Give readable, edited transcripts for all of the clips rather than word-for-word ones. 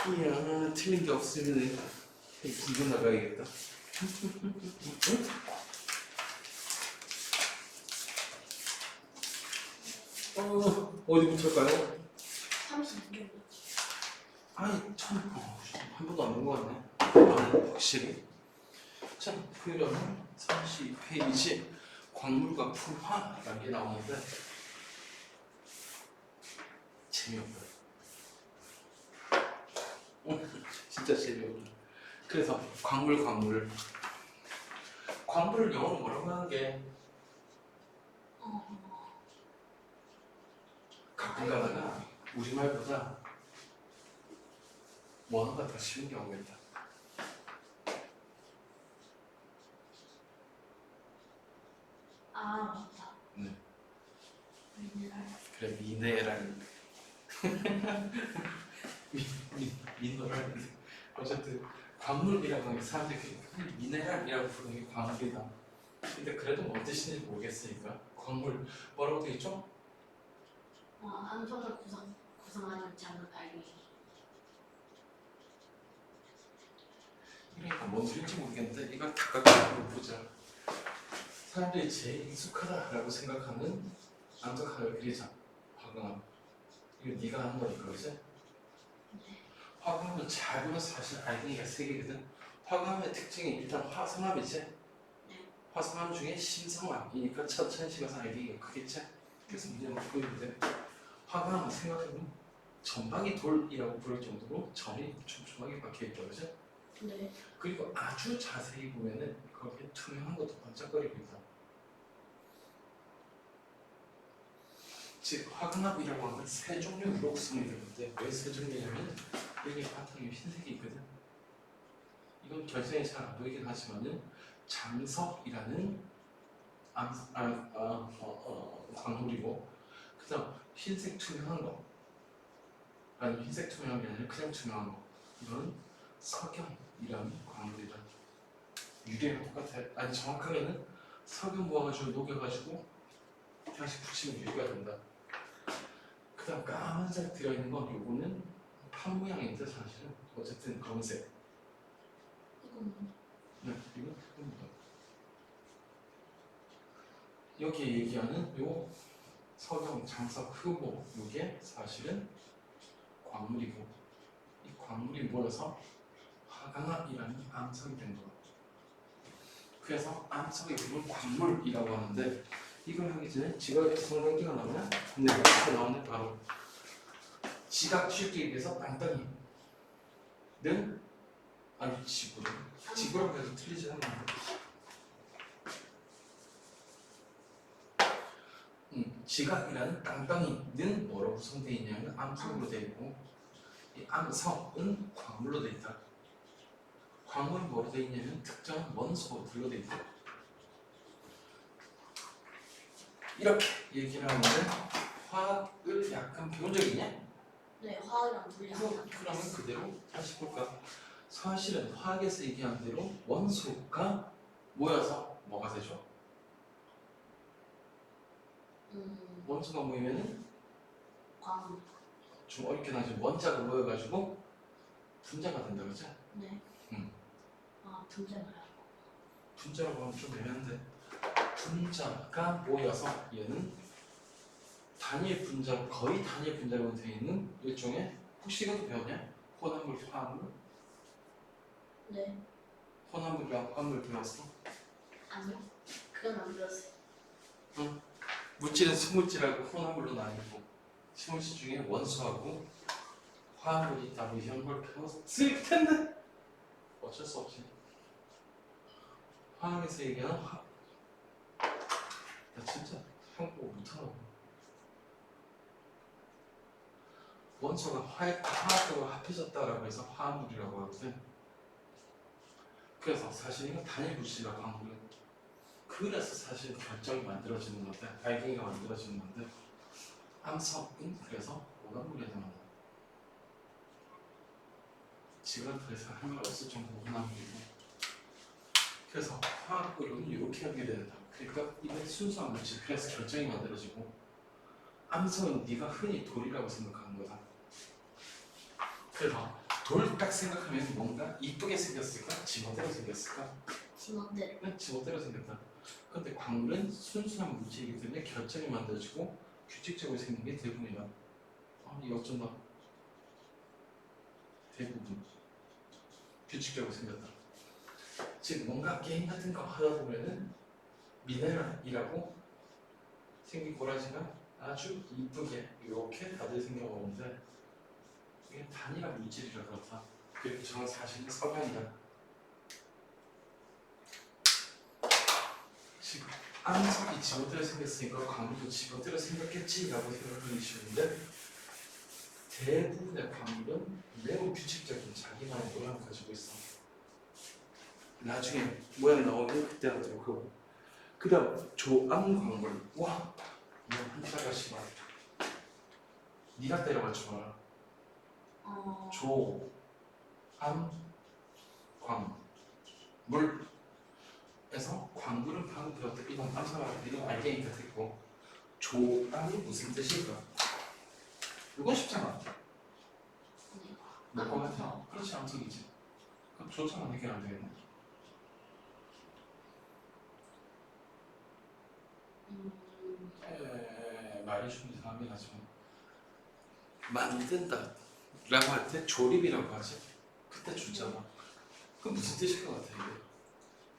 이야, 틀린 게 없으면 불고 나가야겠다. 어디부터일까요? 36개. 아니, 참, 한 번도 안 본 거 같네. 확실히. 자, 그러면 32페이지 광물과 풍화라는 게 나오는데 재미없다. 진짜 재미없다. 그래서 광물을 영어로 뭐라고 하는 게 가끔 가다가 우리말보다 원어가 더 쉬운 경우가 있다. 아, 맞다. 네. 미네랄. 그래, 미네랄. 미너랄. 어쨌든 광물이라고 하는 게 사람들이 미네랄이라고 부르는 게 광물이다. 근데 그래도 뭔 뜻인지 모르겠으니까 광물 뭐라고 되어 있죠? 함정을 구성하는 작은 알갱이. 그러니까 뭔 소리인지 모르겠는데 이걸 다각적으로 보자. 사람들이 제일 익숙하다라고 생각하는 암석학을 그리자. 화강암. 이거 네가 하는 거니까, 그지? 화강암은 잘 보면 사실 알갱이가 3개거든. 화강암의 특징이 일단 화성암이지. 네. 화성암 중에 심성암이니까 천천히 식어서 알갱이가 크겠지. 그래서 문제는 보이는데 화강암은 생각해보면 전방이 돌이라고 부를 정도로 점이 촘촘하게 박혀있다, 그지? 네. 그리고 아주 자세히 보면은 거기에 투명한 것도 반짝거리고 있다. 즉 화강암이라고 하는 세 종류의 녹성이 있는데 왜 세 종류냐면 여기 바탕에 흰색이 있거든. 이건 결정이 잘 안 보이긴 하지만은 장석이라는 광물이고, 그다음 흰색 투명한 거, 아니 흰색 투명한 게 아니라 그냥 투명한 거, 이건 석영이라는 광물이다. 유리랑 똑같아. 아니 정확하게는 석영 모아가지고 녹여가지고 다시 붙이면 유리가 된다. 그 다음 까만색 들어있는 건 요거는 판 모양인데 사실은 어쨌든 검은색. 이건 네, 이건 그겁니다. 여기에 얘기하는 요 석영, 장석, 흑모, 요게 사실은 광물이고, 이 광물이 모여서 화강암이라는 암석이 된 거야. 그래서 암석의 이름을 광물이라고 하는데, 이걸 하기 전에 지각에서 성관계가 나오냐? 네, 이렇게 나오네. 바로 지각 쉽게 얘기해서 땅덩이는 아니 지구라고 해도 틀리지 않는다. 지각이라는 땅덩이는 뭐로 구성되어 있냐면 암석으로 되어 있고, 이 암석은 광물로 되어 있다. 광물은 뭐로 되어 있냐면 특정한 원소들로 되어 있다. 이렇게 얘기를 하는데 화학을 약간 배운 적 있냐? 네, 화학이랑 물리학. 그러면 그대로 다시 볼까? 사실은 화학에서 얘기한 대로 원소가 모여서 뭐가 되죠? 원소가 모이면은 광물. 좀 어렵게 나죠. 원자가 모여가지고 분자가 된다, 그죠? 네. 분자가요. 분자라고 하면 좀 애매한데 분자가 모여서 얘는 단일 분자, 거의 단일 분자로 되어 있는 일종의, 혹시 이것도 배웠냐? 혼합물, 화합물? 네. 혼합물이랑 화합물 배웠어? 아니요. 그건 안 들었어요. 물질은 수물질하고 혼합물로 나뉘고, 수물질 중에 원소하고 화합물이 있다고 이런 걸 배웠을 텐데 어쩔 수 없지. 화학에서 얘기하는 나 진짜 한국어 못하나. 원소가 화학적으로 합해졌다라고 해서 화합물이라고 하거든. 그래서 사실 이건 단일 물질이라고 한 거예요. 그래서 사실 결정이 만들어지는 건데, 알갱이가 만들어지는 건데, 암석은 그래서 혼합물이 되는 거야. 지금 더 이상 할 말 없을 정도로 혼합물이고, 그래서 화학으로는 이렇게 하게 된다. 그러니까 이건 순수한 물질, 그래서 결정이 만들어지고, 암석은 네가 흔히 돌이라고 생각하는 거다. 그래서 돌 딱 생각하면 뭔가 이쁘게 생겼을까? 지멋대로 생겼을까? 지멋대로. 그냥 지멋대로 생겼다. 그런데 광물은 순수한 물질이기 때문에 결정이 만들어지고 규칙적으로 생긴 게 대부분이다. 이거 어쩐다. 대부분 규칙적으로 생겼다. 즉 뭔가 게임 같은 거 하다 보면은 미네랄이라고 생긴 꼬라지가 아주 이쁘게 이렇게 다들 생겨오는데 이게 단일한 물질이라 그렇다. 그리고 저는 사실은 석양이다. 지금 암석이 지멋대로 생겼으니까 광물도 지멋대로 생겼겠지라고 생각하기 쉬운데 대부분의 광물은 매우 규칙적인 자기만의 모양을 가지고 있어. 나중에 모양 나오면 그때 하도록 하고 그 다음 조암 광물. 와 이거 한자가 심하. 네가 때려 맞춰봐라. 조암 광물에서 광물은 방금 배웠던 이건 암사가 이건 알게니까 됐고 조암이 무슨 뜻일까? 이건 쉽잖아. 몇 번 같아? 그렇지 암석이지. 그럼 조차만 해결 안 되겠네. 말이 좀 이상하긴 하지만 만든다 라고 할 때 조립이라고 하지. 그때 주잖아. 그럼 무슨 뜻일 것 같아 이게?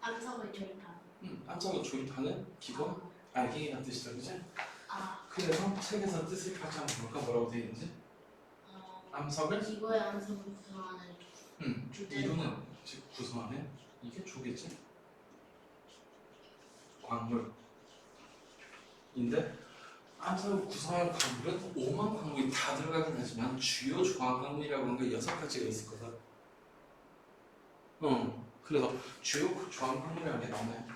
암석을 조립하는. 암석을 조립하는 기본 알갱이라는 뜻이다 그지? 그래서 책에서 뜻을 같이 한번 볼까? 뭐라고 되어 있는지? 암석을 이거의 암석을 구성하는 이루는 즉 구성하는 이게 조겠지? 광물인데 암석을 구성하는 광물은 5만 광물이 다 들어가긴 하지만 주요 조항 광물이라고 하는 게 6가지가 있을 거다. 그래서 주요 조항 광물이라는 게 나오네.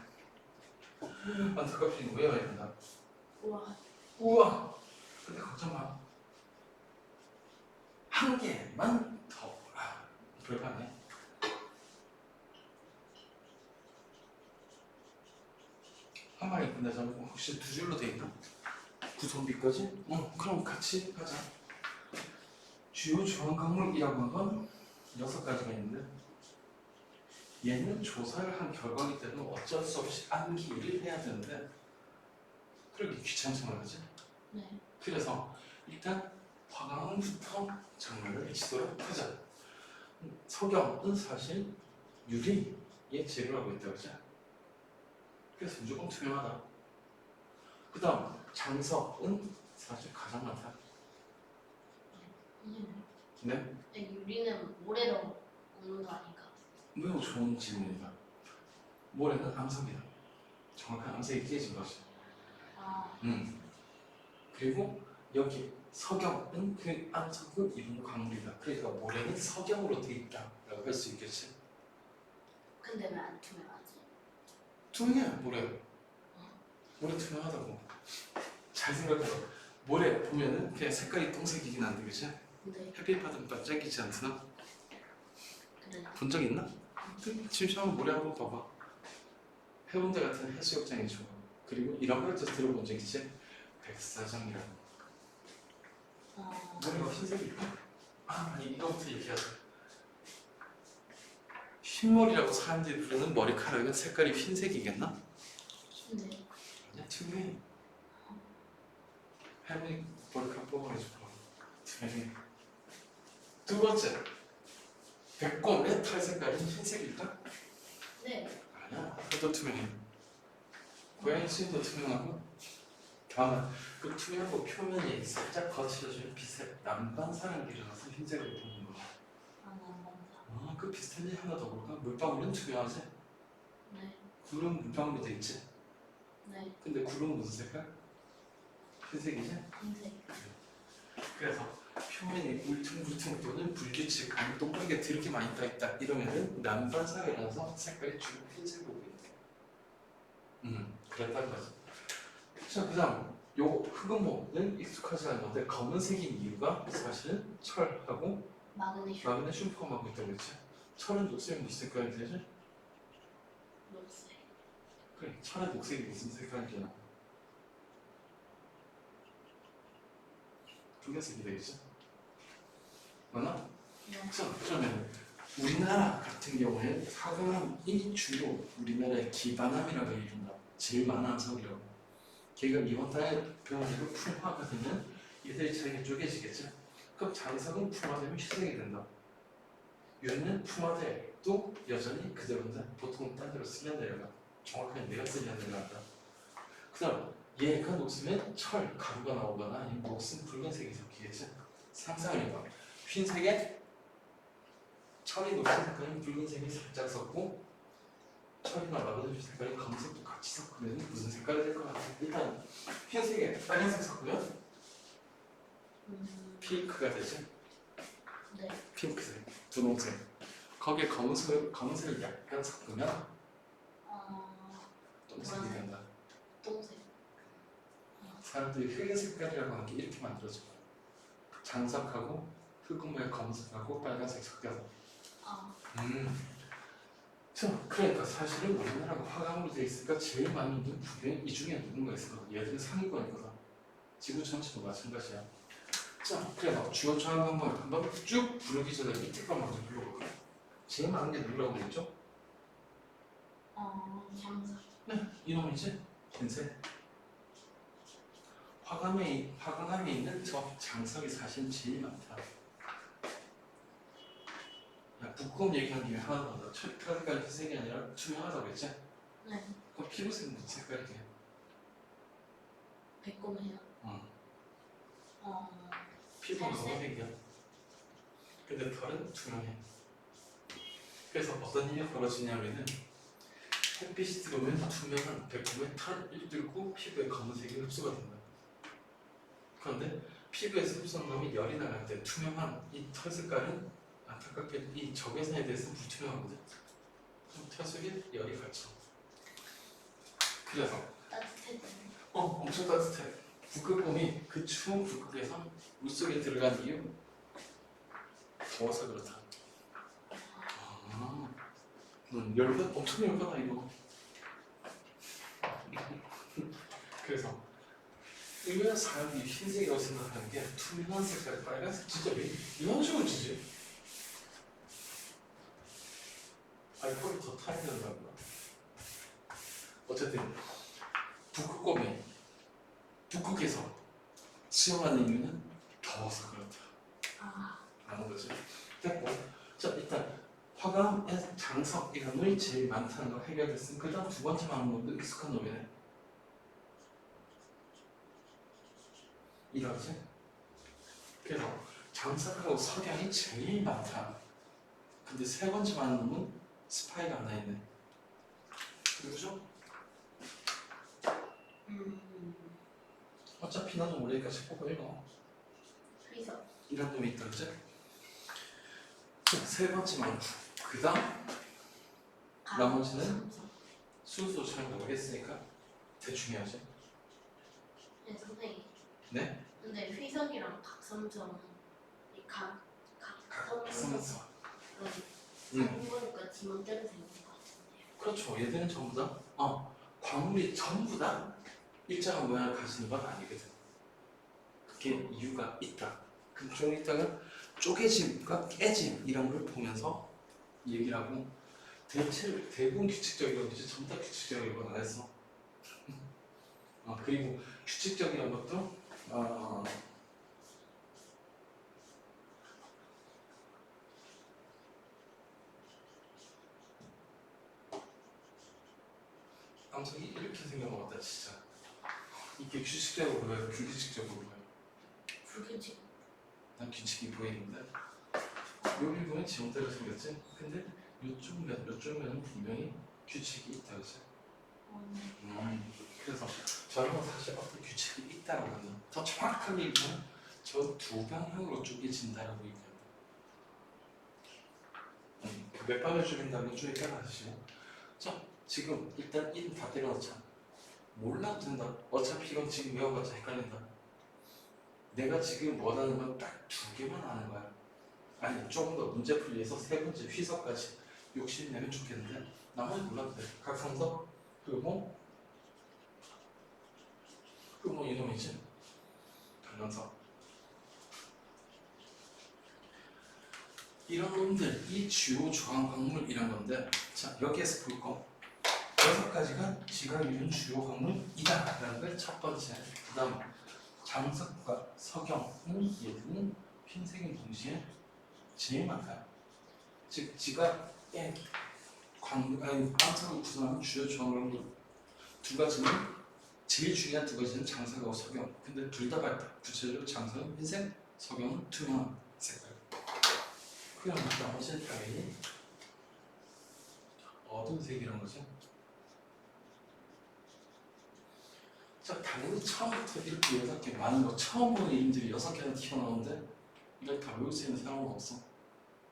안타깝게 이거 외워야 된다. 우와. 근데 걱정 마. 한 개만 더. 별거 아니야. 한 마리 끝내자면 혹시 두 줄로 돼 있나? 구성비까지? 그럼 같이 하자. 주요 조항 광물이라고 하는 건 6가지가 있는데 얘는 조사를 한 결과이기 때문에 어쩔 수 없이 암기를 해야 되는데 그러기 귀찮잖아 그지? 네. 그래서 일단 화강부터 장르를 치도록 하자. 석영은 사실 유리의 재료를 하고 있다 그지? 그래서 무조건 투명하다. 그 다음 장석은 사실 가장 많다. 네? 유리는 모래로 먹는 거 아닌가? 매우 좋은 질문이다. 모래는 암석이다. 정확한 암석이 깨진 것이. 그리고 여기 석영은 그 암석을 이루는 광물이다. 그러니까 모래는 석영으로 되어 있다라고 할 수 있겠지. 근데 왜 안 투명하지? 투명해 모래. 모래 투명하다고. 잘 생각해봐. 모래 보면은 그냥 색깔이 똥색이긴 한데 그치? 네. 햇빛 받으면 반짝이지 않나? 그래. 본 적 있나? 침실하면 모래 한번 봐봐. 해운대 같은 해수욕장이 좋아. 그리고 이런 걸 들어본 적 있지? 백사장이라고. 모래가 흰색일까? 아니 이거부터 얘기하자. 흰머리라고 사람들이 부르는 머리카락은 색깔이 흰색이겠나? 네. 아니야 투명해. 할머니 머리카락 뽑아내줘봐. 투명해. 두 번째, 백곰의 털 색깔은 흰색일까? 네. 아니야, 털도 투명해. 고양이 수염도 투명하고. 다음은 그 투명하고 표면이 살짝 거칠어지는 빛의 남반사라는 게 일어나서 흰색으로 보는 거야. 남반사. 그 비슷한 일 하나 더 볼까? 물방울은 투명하지? 네. 구름 물방울이 돼 있지? 네. 근데 구름은 무슨 색깔? 흰색이지? 흰색. 그래서 표면이 울퉁불퉁 또는 불규칙 아니 동그랗게 드럽게 많이 떠있다 이러면은 남반사가 일어나서 색깔이 주로 흰색으로 보인다. 그랬다는 거지. 자, 그 다음 요 흑음모는 익숙하지 않은 건데 검은색인 이유가 사실은 철하고 마그네슘 포함하고 있다고 했지. 철은 녹색이 무슨 색깔이 되지? 녹색. 그래, 철의 녹색이 무슨 색깔이 되나? 붉은색이 되겠지? 맞나? 네. 그러면 우리나라 같은 경우에 화강암이 주로 우리나라의 기반암이라고 얘기한다. 제일 많은 석이라고. 걔가 이번 달에 병원으로 풍화가 되면 얘들이 자기가 쪼개지겠죠. 그럼 장석은 풍화되면 희석이 된다. 유리는 풍화돼도 여전히 그대로인데 보통 딴 데로 쓸려내려가. 정확하게 내가 쓸려내려간다. 그 다음 얘가 녹으면 철, 가루가 나오거나 아니면 녹슨 붉은색이 섞이겠지. 상상해봐. 흰색에 철이 녹슨 색깔이 붉은색이 살짝 섞고 철이나 마그네슘 색깔이 검은색도 같이 섞으면 무슨 색깔이 될 것 같아? 일단 흰색에 빨간색 섞으면 핑크가 되지? 네. 핑크색, 분홍색. 거기에 검은색을 약간 섞으면 똥색이 된다. 똥색. 사람들이 흑의 색깔이라고 하는 게 이렇게 만들어져. 장석하고 흑금의 검은색하고 빨간색 섞여서. 그러니까 사실은 우리나라가 화강으로 되어 있으니까 제일 많이 있는 부분이 이 중에 누군가 있을 거다. 얘들은 상위권이거든. 지구 전체도 마찬가지야. 자, 그래서 주어 조항 한번 쭉 부르기 전에 밑에 거 먼저 불러볼까요? 제일 많은 게 누구라고 그랬죠? 장석. 네, 이놈이지. 흰색. 화강암에 있는 저 장석이 사실 제일 많다. 야, 부끄러움 얘기하는 김에 하나 더. 색깔이 흰색이 아니라 투명하다고 했지? 네. 그럼 피부색은 무슨 색깔이게? 백곰이요. 피부는 살색? 검은색이야. 근데 털은 투명해. 그래서 어떤 일이 벌어지냐면은 햇빛이 들어오면 투명한 백곰의 털을 뚫고 피부에 검은색이 흡수가 된다. 그런데 피부에서 흡수한 놈이 열이 나갈 때 투명한 이 털 색깔은 안타깝게 이 적외선에 대해서 불투명하거든. 그럼 털 속에 열이 갇혀. 그래서 따뜻해지네. 엄청 따뜻해. 북극곰이 그 추운 북극에서 물속에 들어간 이유 더워서 그렇다. 열받 엄청 열받아 이거. 그래서 의외로 사람이 흰색이라고 생각하는 게 투명한 색깔, 빨간색 진짜 왜 이런 식으로 지지? 알코올이 더 타야 된다고. 어쨌든 북극곰이 북극에서 수영하는 이유는 더워서 그렇다. 라는 거지. 됐고, 자 일단 화강의 장석 이런 놈이 제일 많다는 거 해결됐으면 그 다음 두 번째 많은 놈도 익숙한 놈이네. 이러지? 그래서 장석하고 석양이 제일 많다. 근데 세 번째 많은 놈은 스파이가 하나 있네. 누구죠? 어차피 나도 모르니까 책 보고 읽어. 휘석. 이런 놈이 있다 그지? 세 번째 많고 그 다음 나머지는? 삼성. 순수 잘 모르겠으니까 대충 해야지. 네, 선생님. 네? 근데 휘석이랑 각삼성은 각성서. 공부니까 지문대로 되는 것 같은데요. 그렇죠. 얘들은 전부 다 광물이 전부 다 일정한 모양을 가지는 건 아니거든. 그게 이유가 있다. 그럼 좀 이따가 쪼개짐과 깨짐 이런 걸 보면서 얘기를 하고 대부분 규칙적이라고 이제 전부 다 규칙적이라고 안 했어. 그리고 규칙적이란 것도 암석이 이렇게 생긴 것 같다 진짜. 이게 규칙적으로 보여요? 불규칙적으로 보여요? 불규칙. 난 규칙이 보이는데 여기 보면 지문대로 생겼지? 근데 요쪽면은 분명히 규칙이 있다 그치? 그래서 저는 사실 어떤 규칙이 있다고 하는 더 정확하게 얘기하면 저 두 방향으로 쪼개진다라고 얘기합니다. 몇 방을 쪼갠다는 건 좀 이따가 하시고. 자 지금 일단 이름 다 때려넣자. 몰라도 된다. 어차피 이건 지금 외워봤자 헷갈린다. 내가 지금 원하는 건 딱 두 개만 아는 거야. 아니 조금 더 문제 풀이해서 세 번째 휘석까지 욕심내면 좋겠는데 나머지 몰라도 돼. 각성석 그리고 이놈이지. 반응석. 이런 놈들, 이 주요 조항 광물 이런 건데, 자 여기에서 볼 거 6가지가 지각 이룬 주요 광물이다라는 걸 첫 번째. 그다음 장석과 석영은 얘들은 흰색인 동시에 제일 많다. 즉 지각의 광석을 구성하는 주요 조항 광물 두 가지는 제일 중요한 두 가지는 장석하고 석영. 근데 둘 다 밝다. 구체적으로 장석은 흰색, 석영은 투명한 색깔. 그럼 나머지는 당연히 어두운 색이란 거죠. 자, 당연히 처음부터 이렇게 6개 많은 거 처음 보는 이름들이 6개나 튀어나오는데 이걸 다 외울 수 있는 상황은 없어.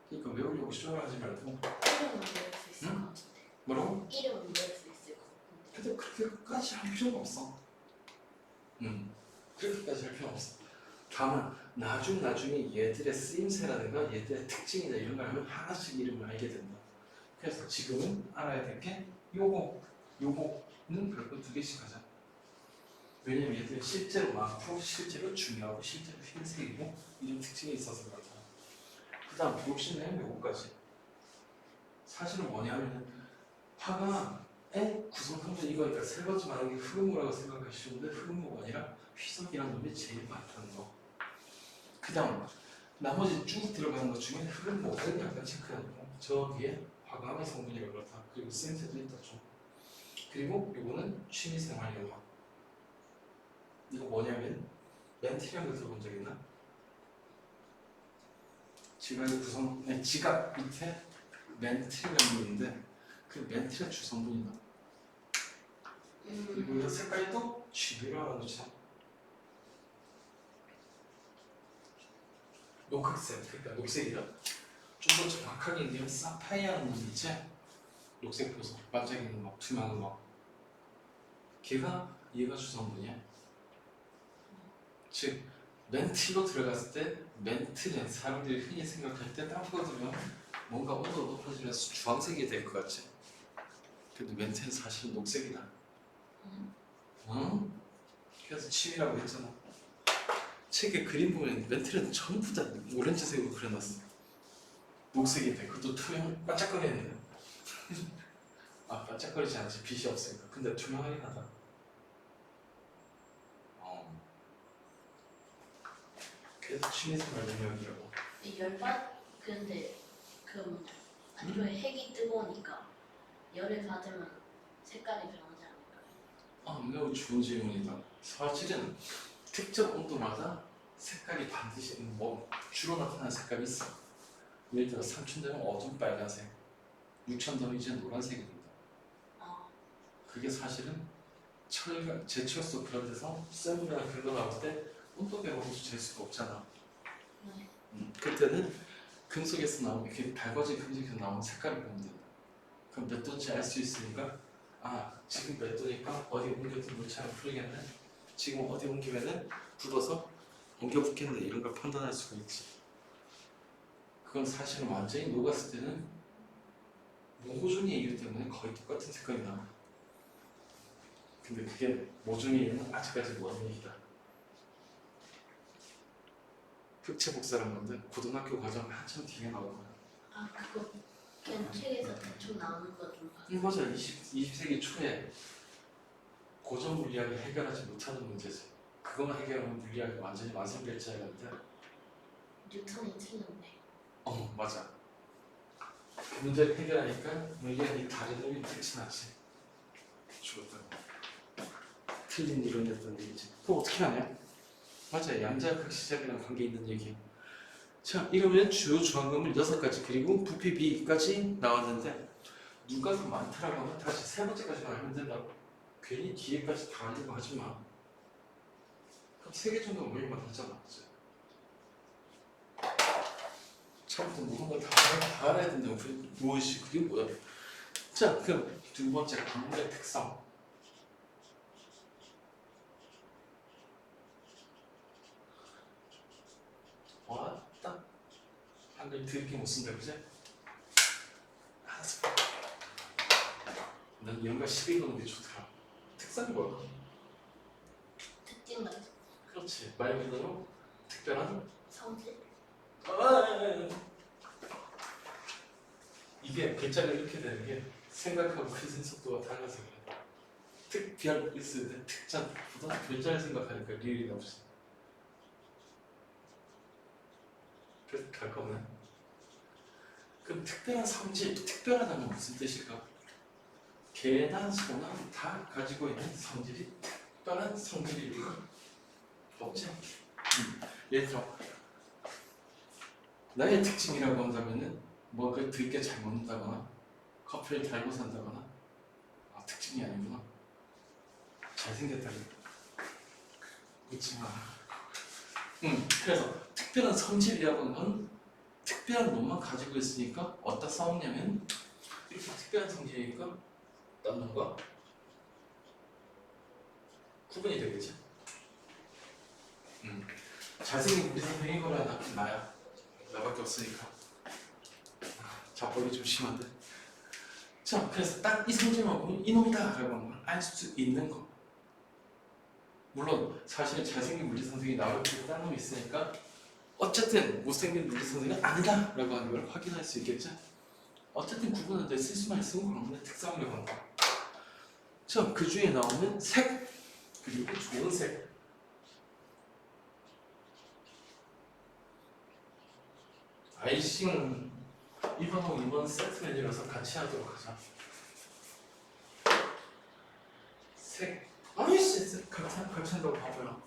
그러니까 외우려고 쇼하지 말고. 이름은 외울 수 있을 응? 것 같은데. 뭐라고? 이름은 외울 수 있을 것 같은데. 근데 그렇게까지 할 필요가 없어. 그렇게까지 할 필요 없어. 다만 나중에 얘들의 쓰임새라든가 얘들의 특징이나 이런 걸 하면 하나씩 이름을 알게 된다. 그래서 지금은 알아야 될 게 요거는 별거 2개씩 하자. 왜냐면 얘들은 실제로 많고 실제로 중요하고 실제로 흰색이고 이런 특징이 있어서 그렇다. 그 다음 욕심내는 요거까지. 사실은 뭐냐면 화가의 구성하면 이거니까 세 번째 말하는 게 흑음모라고 생각하시는데 흑음모가 아니라 휘석이라는 놈이 제일 많다는 거. 그 다음 나머지 쭉 들어가는 것 중에 흑음모를 약간 체크하는 거. 저 위에 화가의 성분이라고 그렇다. 그리고 센스도 있다 좀. 그리고 요거는 취미생활용화. 이거 뭐냐면 멘티라는 거 들어본 적 있나? 지각의 구성, 지각 밑에 멘티라는 게 있는데 그 멘티의 주성분이다. 그리고 이 색깔이 또 쥐비라고 하죠. 녹흑색, 그러니까 녹색이다. 좀 더 정확하게 얘기하면 사파이어라는 놈이 있지? 녹색 보석, 반짝이는 거, 투명한 거. 얘가 주성분이야. 즉 멘티로 들어갔을 때 멘트는 사람들이 흔히 생각할 때 딱 보고 들으면 뭔가 온도가 높아지면서 주황색이 될 것 같지. 근데 멘트는 사실 녹색이다. 응? 그래서 취미라고 했잖아. 책에 그림 보면 멘트는 전부 다 오렌지색으로 그려놨어. 녹색인데 그것도 투명 반짝거리는데. 반짝거리지 않지. 빛이 없으니까. 근데 투명하긴 하다. 그래서 취미생활 영역이라고. 근데 그 뭐냐 안쪽에 핵이 뜨거우니까 열을 받으면 색깔이 변하지 않을까요? 매우 좋은 질문이다. 사실은 특정 온도마다 색깔이 반드시 주로 나타나는 색깔이 있어. 예를 들어 3000도면 어두운 빨간색, 6000도면 이제 노란색이 된다. 그게 사실은 제철소 그런 데서 셀이나 그런 거 나올 때 온도 배경으로 잴 수가 없잖아. 네. 그때는 금속에서 나오는 이렇게 밝아진 금속에서 나오는 색깔을 보면 된다. 그럼 몇 도인지 알 수 있으니까 지금 몇 도니까 어디 옮겨도 물차가 풀리겠네. 지금 어디 옮기면은 굳어서 옮겨 붙겠네. 이런 걸 판단할 수가 있지. 그건 사실은 완전히 녹았을 때는 모종의 이유 때문에 거의 똑같은 색깔이 나와. 근데 그게 모종의 이유는 아직까지 모르는 얘기다. 흑채 복사라는 건데 고등학교 과정 한참 뒤에 나올 거야. 그거 그냥 책에서 대충 나오는 거 좀 봤어요. 맞아. 20세기 초에 고전 물리학이 해결하지 못하는 문제지. 그것만 해결하면 물리학이 완전히 완성될 줄 알았는데. 뉴턴이 틀렸네. 맞아. 그 문제를 해결하니까 물리학이 다른 놈이 끝이 죽었다고. 틀린 이론이었던 얘기지. 그거 어떻게 하냐? 맞아. 양자역학 시작이랑 관계 있는 얘기야. 자, 이러면 주요 조항금을 6가지 그리고 부피 B까지 나왔는데 누가 더 많다라고 하면 다시 3번째까지만 하면 된다고. 괜히 뒤에까지 다 하려고 하지 마. 그럼 3개 정도 모일만 하잖아. 처음부터 모든 걸 다 알아야 된다고. 그게 뭐야? 자, 그럼 2번째 광물의 특성. 왔다. 한글 드럽게 못 쓴다, 그지? 알았어. 난 이런 거 12번 게 좋더라. 특성이 뭐야? 특징 같은 그렇지. 말 그대로 특별한 성질. 이게 글자가 이렇게 되는 게 생각하고 표현 속도가 달라서 그래. 특별 있을 때 특자보다 별자를 생각하니까 리을이 나오지. 그래서 갈 거네. 그럼 특별한 성질, 특별하다는 무슨 뜻일까? 개나 소나 다 가지고 있는 성질이 특별한 성질일 리가 없지. 예를 들어 나의 특징이라고 한다면은 뭐그 들게 잘 먹는다거나 커피를 달고 산다거나 특징이 아니구나. 잘생겼다. 그렇지만 그래서 특별한 성질이라고 하는 건 특별한 놈만 가지고 있으니까 어디다 싸우냐면 이렇게 특별한 성질이니까 어떤 놈과 구분이 되겠지. 잘생긴 우리 선생님 이거라 나야. 나밖에 없으니까. 자뻑이 좀 심한데. 자, 그래서 딱 이 성질만 보면 이놈이다 라고 하는 걸 알 수 있는 거. 물론 사실 잘생긴 물리 선생님이 나올 때 딴 놈이 있으니까 어쨌든 못생긴 물리 선생님은 아니다 라고 하는 걸 확인할 수 있겠죠. 어쨌든 구분하는데 쓸 수만 있으면 광문의 특성이라고 한다. 자, 그 중에 나오는 색 그리고 좋은 색. 아이싱 1번하고 2번 세트 메뉴라서 같이 하도록 하자. 색. 아이씨, 같이 한다고 바보야.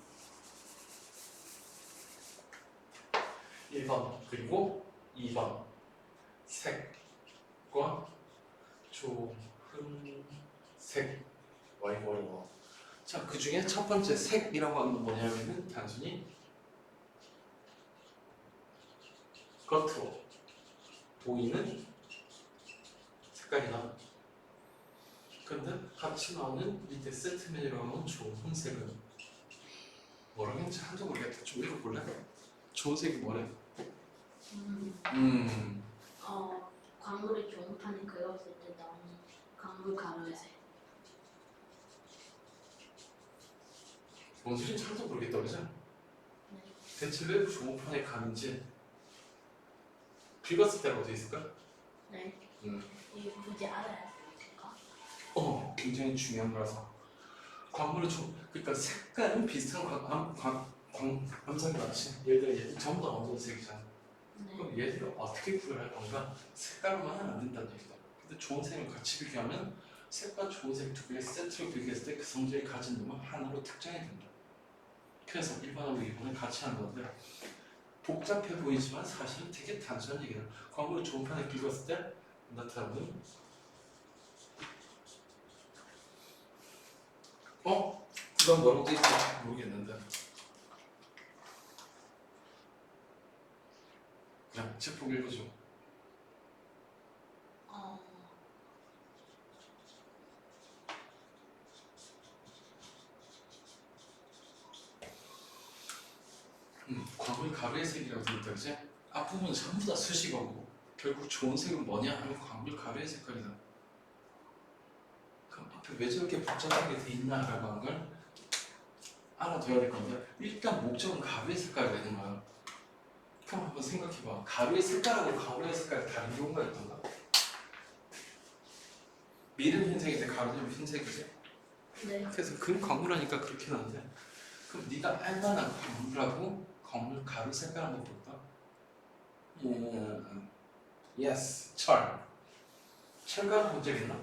1번 그리고 2번 색과 좋은 색. 어려워. 자, 그 중에 첫 번째 색이라고 하는 건 뭐냐면은 단순히 겉으로 보이는 색깔이다. 근데 같이 나오는 밑에 세트 메뉴라고 하는 좋은 색은 뭐라고 했는지 한도 모르겠다. 좀 읽어볼래? 좋은 색이 뭐래? 광물이 좋은 판에 그렸을 때 나오는 광물 가루의 색. 뭔 소리인지 하나도 모르겠다, 그죠? 네. 대체 왜 좋은 판에 가는지 긁었을 때는 어디 있을까? 네. 이게 굳이 알아야 될까? 굉장히 중요한 거라서 광물을 그러니까 색깔은 비슷한 광선이 많지. 예를 들어 얘들 전부 다 어두운 색이잖아. 네. 그럼 얘들을 어떻게 구별할 건가? 색깔로만은 안 된다는 얘기다. 근데 좋은 색을 같이 비교하면 색과 좋은 색 두 개의 세트로 비교했을 때 그 성질을 가진 놈은 하나로 특정이 된다. 그래서 1번하고 2번을 같이 하는 건데 복잡해 보이지만 사실은 되게 단순한 얘기다. 광물을 좋은 판에 긁었을 때 나타나는 그건 뭐라고 돼 있을지 모르겠는데 그냥 책 보고 읽어줘. 광물이 가루의 색이라고 돼 있다, 그치? 앞부분은 전부 다 수식어고 결국 좋은 색은 뭐냐 하면 광물 가루의 색깔이다. 그럼 앞에 왜 저렇게 복잡하게 돼 있나라고 하는 걸 알아둬야 될 건데 일단 목적은 가루의 색깔이 되는 거야. 그럼 한번 생각해봐. 가루의 색깔하고 광물의 색깔이 다른 경우가 있던가? 밀은 흰색인데 가루는 흰색이지? 네. 그래서 그 광물하니까 그렇게 나는데 그럼 네가 알만한 광물하고 광물 가루 색깔 한번 볼까? 예스, 철. 철가루 본 적 있나?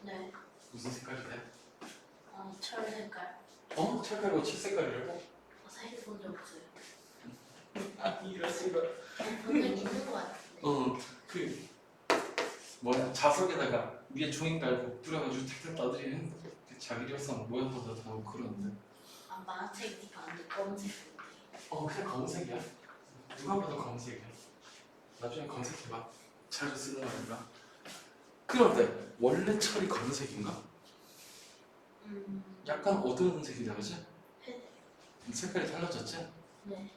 네. 무슨 색깔이 돼? 철 색깔. 철가루가 칠 색깔이라고? 사실 본적 없어요. 이럴 수가. 본적 있는 것 같은데. 그 뭐야 자석에다가 위에 종이 달고 뿌려가지고 탁탁 떠들이는 그 자기력성 모양보다 더 그러는데. 만화책이 봤는데 검은색인데. 그냥 검은색이야. 누가 봐도 검은색이야. 나중에 검색해봐. 자주 쓰는 거니까. 그런데 원래 철이 검은색인가? 약간 어두운 색이다, 그치? 색깔이 달라졌지? 네.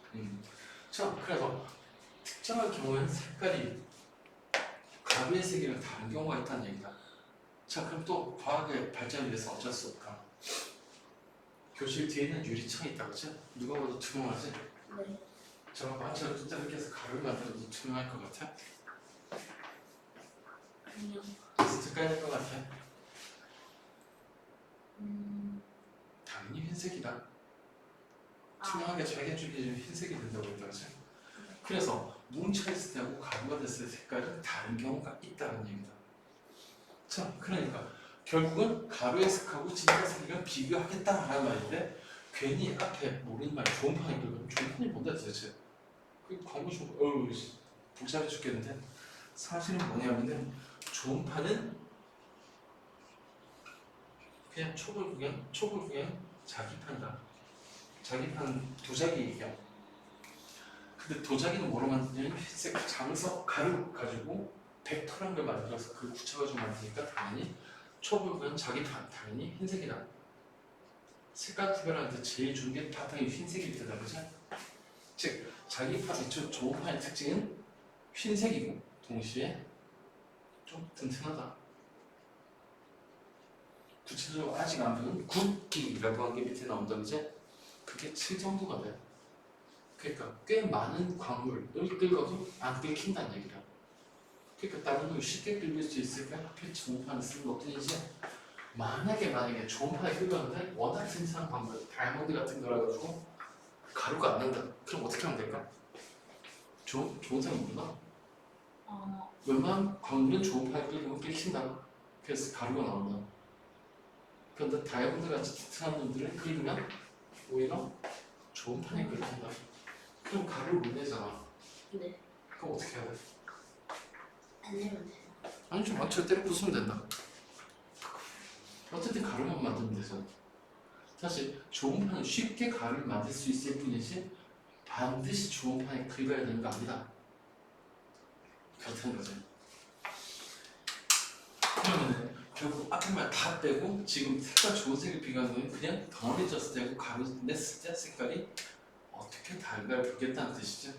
자, 그래서 특정한 경우에는 색깔이 가루의 색이랑 다른 경우가 있다는 얘기다. 자, 그럼 또 과학의 발전을 위해서 어쩔 수 없다. 교실 뒤에는 유리창이 있다, 그치? 누가 봐도 투명하지? 네. 저거 반처럼 뚜렷게 해서 가루를 만들어도 투명할 것 같아? 그냥 무슨 색깔이 될 것 같아? 음, 당연히 흰색이다. 아, 투명하게 잘게 죽이면 흰색이 된다고 했다, 그치? 그래서 뭉쳐있을 때하고 가루가 됐을 때 색깔은 다른 경우가 있다는 얘기다. 자, 그러니까 결국은 가루의 색하고 진짜 색이랑 비교하겠다라는 말인데 괜히 앞에 모르는 말 좋은 판이 그러면 좋은 판이 뭔데 도대체? 그 광고 좀 복잡해 죽겠는데 사실은 뭐냐면은 좋은 판은 그냥 촉을 그냥 자기 판이다. 자기 판 도자기 얘기야. 근데 도자기는 뭐로 만드냐면 흰색 장석 가루 가지고 벡터란 걸 만들어서 그 굳혀가지고 만드니까 당연히 촉을 그냥 자기 판 당연히 흰색이다. 색깔 구별할 때 제일 좋은 게 바탕이 흰색일 때다, 그죠? 즉 자기 판의 좋은 판의 특징은 흰색이고 동시에 좀 튼튼하다. 구체적으로 아직 안 배운 굵기라고 한 게 밑에 나온다, 그지? 그게 7 정도가 돼. 그러니까 꽤 많은 광물을 긁어도 안 긁힌다는 얘기다. 그러니까 다른 걸 쉽게 긁을 수 있을까? 하필 좋은 판을 쓰는 것뿐이지. 만약에 좋은 판을 긁었는데 워낙 튼튼한 광물, 다이아몬드 같은 거라 가지고 가루가 안 난다. 그럼 어떻게 하면 될까? 좋은 사람 모르나? 웬만한 광물은 좋은 판을 긁으면 긁힌다. 그래서 가루가 나온다. 그런데 다이아몬드 같이 튼튼한 놈들은 긁으면 오히려 좋은 판이 긁힌다. 그럼 가루를 못 내잖아. 네. 그럼 어떻게 해야 돼? 안 내면 돼요. 아니 좀 맞춰 때려 부수면 된다. 어쨌든 가루만 만들면 되잖아. 사실 좋은 판은 쉽게 가루를 만들 수 있을 뿐이지 반드시 좋은 판에 긁어야 되는 거 아니다. 그렇다는 거죠. 그러면 결국 앞에 말 다 빼고 지금 색깔 좋은 색을 비교한 거는 그냥 덩어리 졌을 때하고 가루 냈을 때 색깔이 어떻게 다른가를 보겠다는 뜻이죠.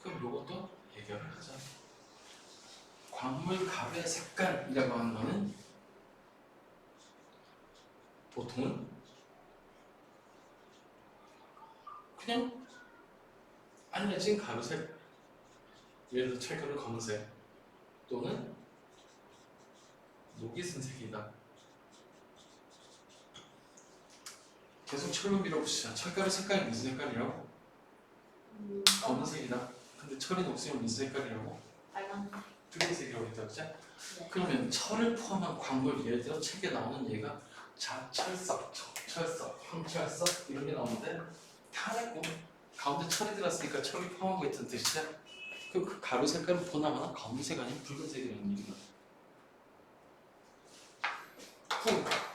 그럼 이것도 해결을 하자. 광물 가루의 색깔이라고 하는 거는 보통은 그냥 알려진 가루색, 예를 들어 철가루 검은색 또는 녹이 쓴 색이다. 계속 철로 밀어붙이자. 철가루 색깔이 무슨 색깔이라고? 검은색이다. 근데 철이 녹으면 무슨 색깔이라고? 빨간색. 붉은색이라고 했다, 그죠? 네. 그러면 철을 포함한 광물, 예를 들어 책에 나오는 얘가 자철석, 적철석, 황철석 이런 게 나오는데 다 했고 가운데 철이 들어갔으니까 철이 포함하고 있다는 뜻이죠. 그럼 그 가루 색깔은 보나마나 검은색 아니면 붉은색이라는 얘기다.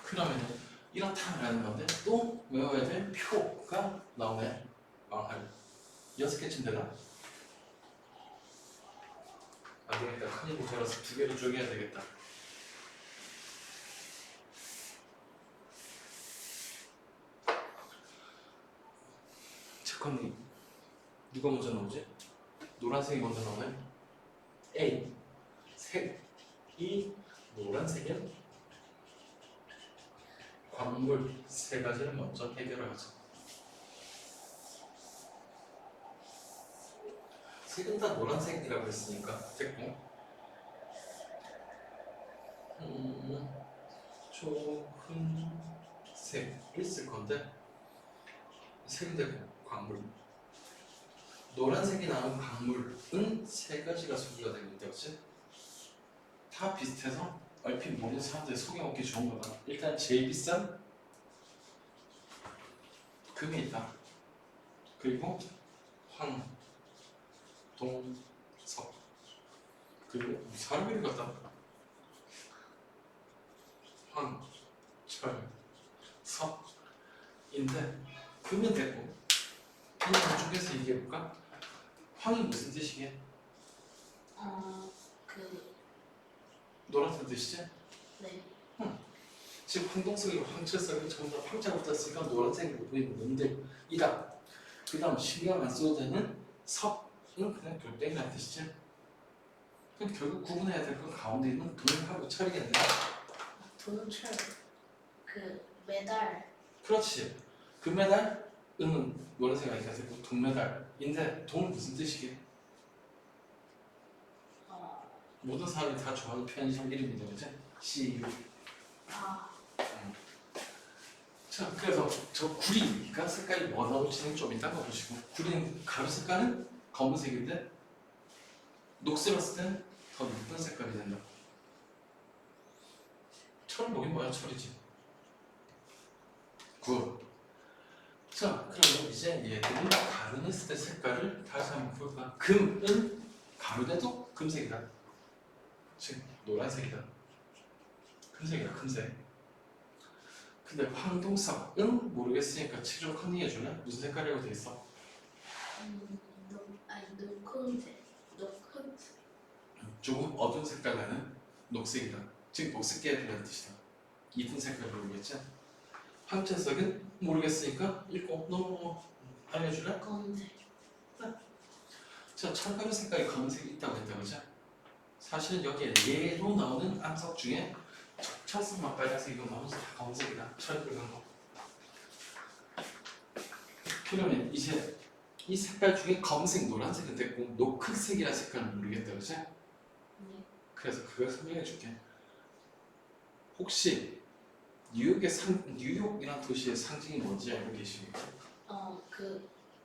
그러면 이렇다라는 건데 또 외워야 될 표가 나오네. 한 6개쯤 되나? 안 되겠다. 큰일 모자라서 2개로 쪼개야 되겠다. 잠깐만, 누가 먼저 나오지? 노란색이 먼저 나오네? A. 색이 노란색이야? 광물 3가지를 먼저 해결을 하자. 색은 다 노란색이라고 했으니까 됐고 초록색 있을 건데 색이 되고 광물 노란색이 나온 광물은 3가지가 소개가 되고 있다, 그치? 다 비슷해서 얼핏 모르는 사람들이 속여먹기 좋은 거다. 일단 제일 비싼 금이 있다. 그리고 황, 동, 석 그리고 사람 이름 같다. 황, 철, 석인데 금은 됐고 그냥 쪽에서 얘기해볼까? 황이 무슨 뜻이게? 그 노란색 뜻이지? 네. 지금 황동석이고 황철석이 전부 다 황자가 붙었으니까 노란색으로 보이는 놈들이다. 그 다음 신경 안 써도 되는 석은 그냥 돌덩이라는 뜻이지. 그럼 결국 구분해야 될 건 가운데 있는 돈하고 철이겠네. 돈철. 그 메달. 그렇지. 금메달, 은은 노란색 아니까 되고 돈메달인데 돈은 무슨 뜻이게? 모든 사람이 다 좋아하는 편의점 이름이죠, 그지? CU. 아, 자, 그래서 저 구리가 색깔이 뭐 나올지는 좀 이따가 보시고, 구리는 가루 색깔은 검은색인데 녹슬었을 때는 더 높은 색깔이 된다. 철 뭐긴 뭐야, 철이지. 굿. 자, 그러면 이제 얘들이 가루냈을 때 색깔을 다시 한번 볼까? 금은 가루돼도 금색이다. 즉 노란색이다. 금색이다, 금색. 근데 황동석은 모르겠으니까 최종 컨닝해주네. 무슨 색깔이라고 돼 있어? 녹색. 녹색. 조금 어두운 색깔 나는 녹색이다. 즉 녹색계열이라는 뜻이다. 이쁜 색깔 모르겠지? 황채석은 모르겠으니까 읽고 너무 알려줄래? 검은색. 자, 철가루 색깔이 검은색이 있다고 했다, 그죠? 사실은 여기에 얘로 나오는 암석 중에 철석만 빨간색이고 나머지 다 검은색이다. 철그런 거. 그러면 이제 이 색깔 중에 검은색, 노란색은 됐고 노크색이라는 색깔은 모르겠다, 그지? 네. 그래서 그걸 설명해 줄게. 혹시 뉴욕이라는 도시의 상징이 뭔지 알고 계십니까?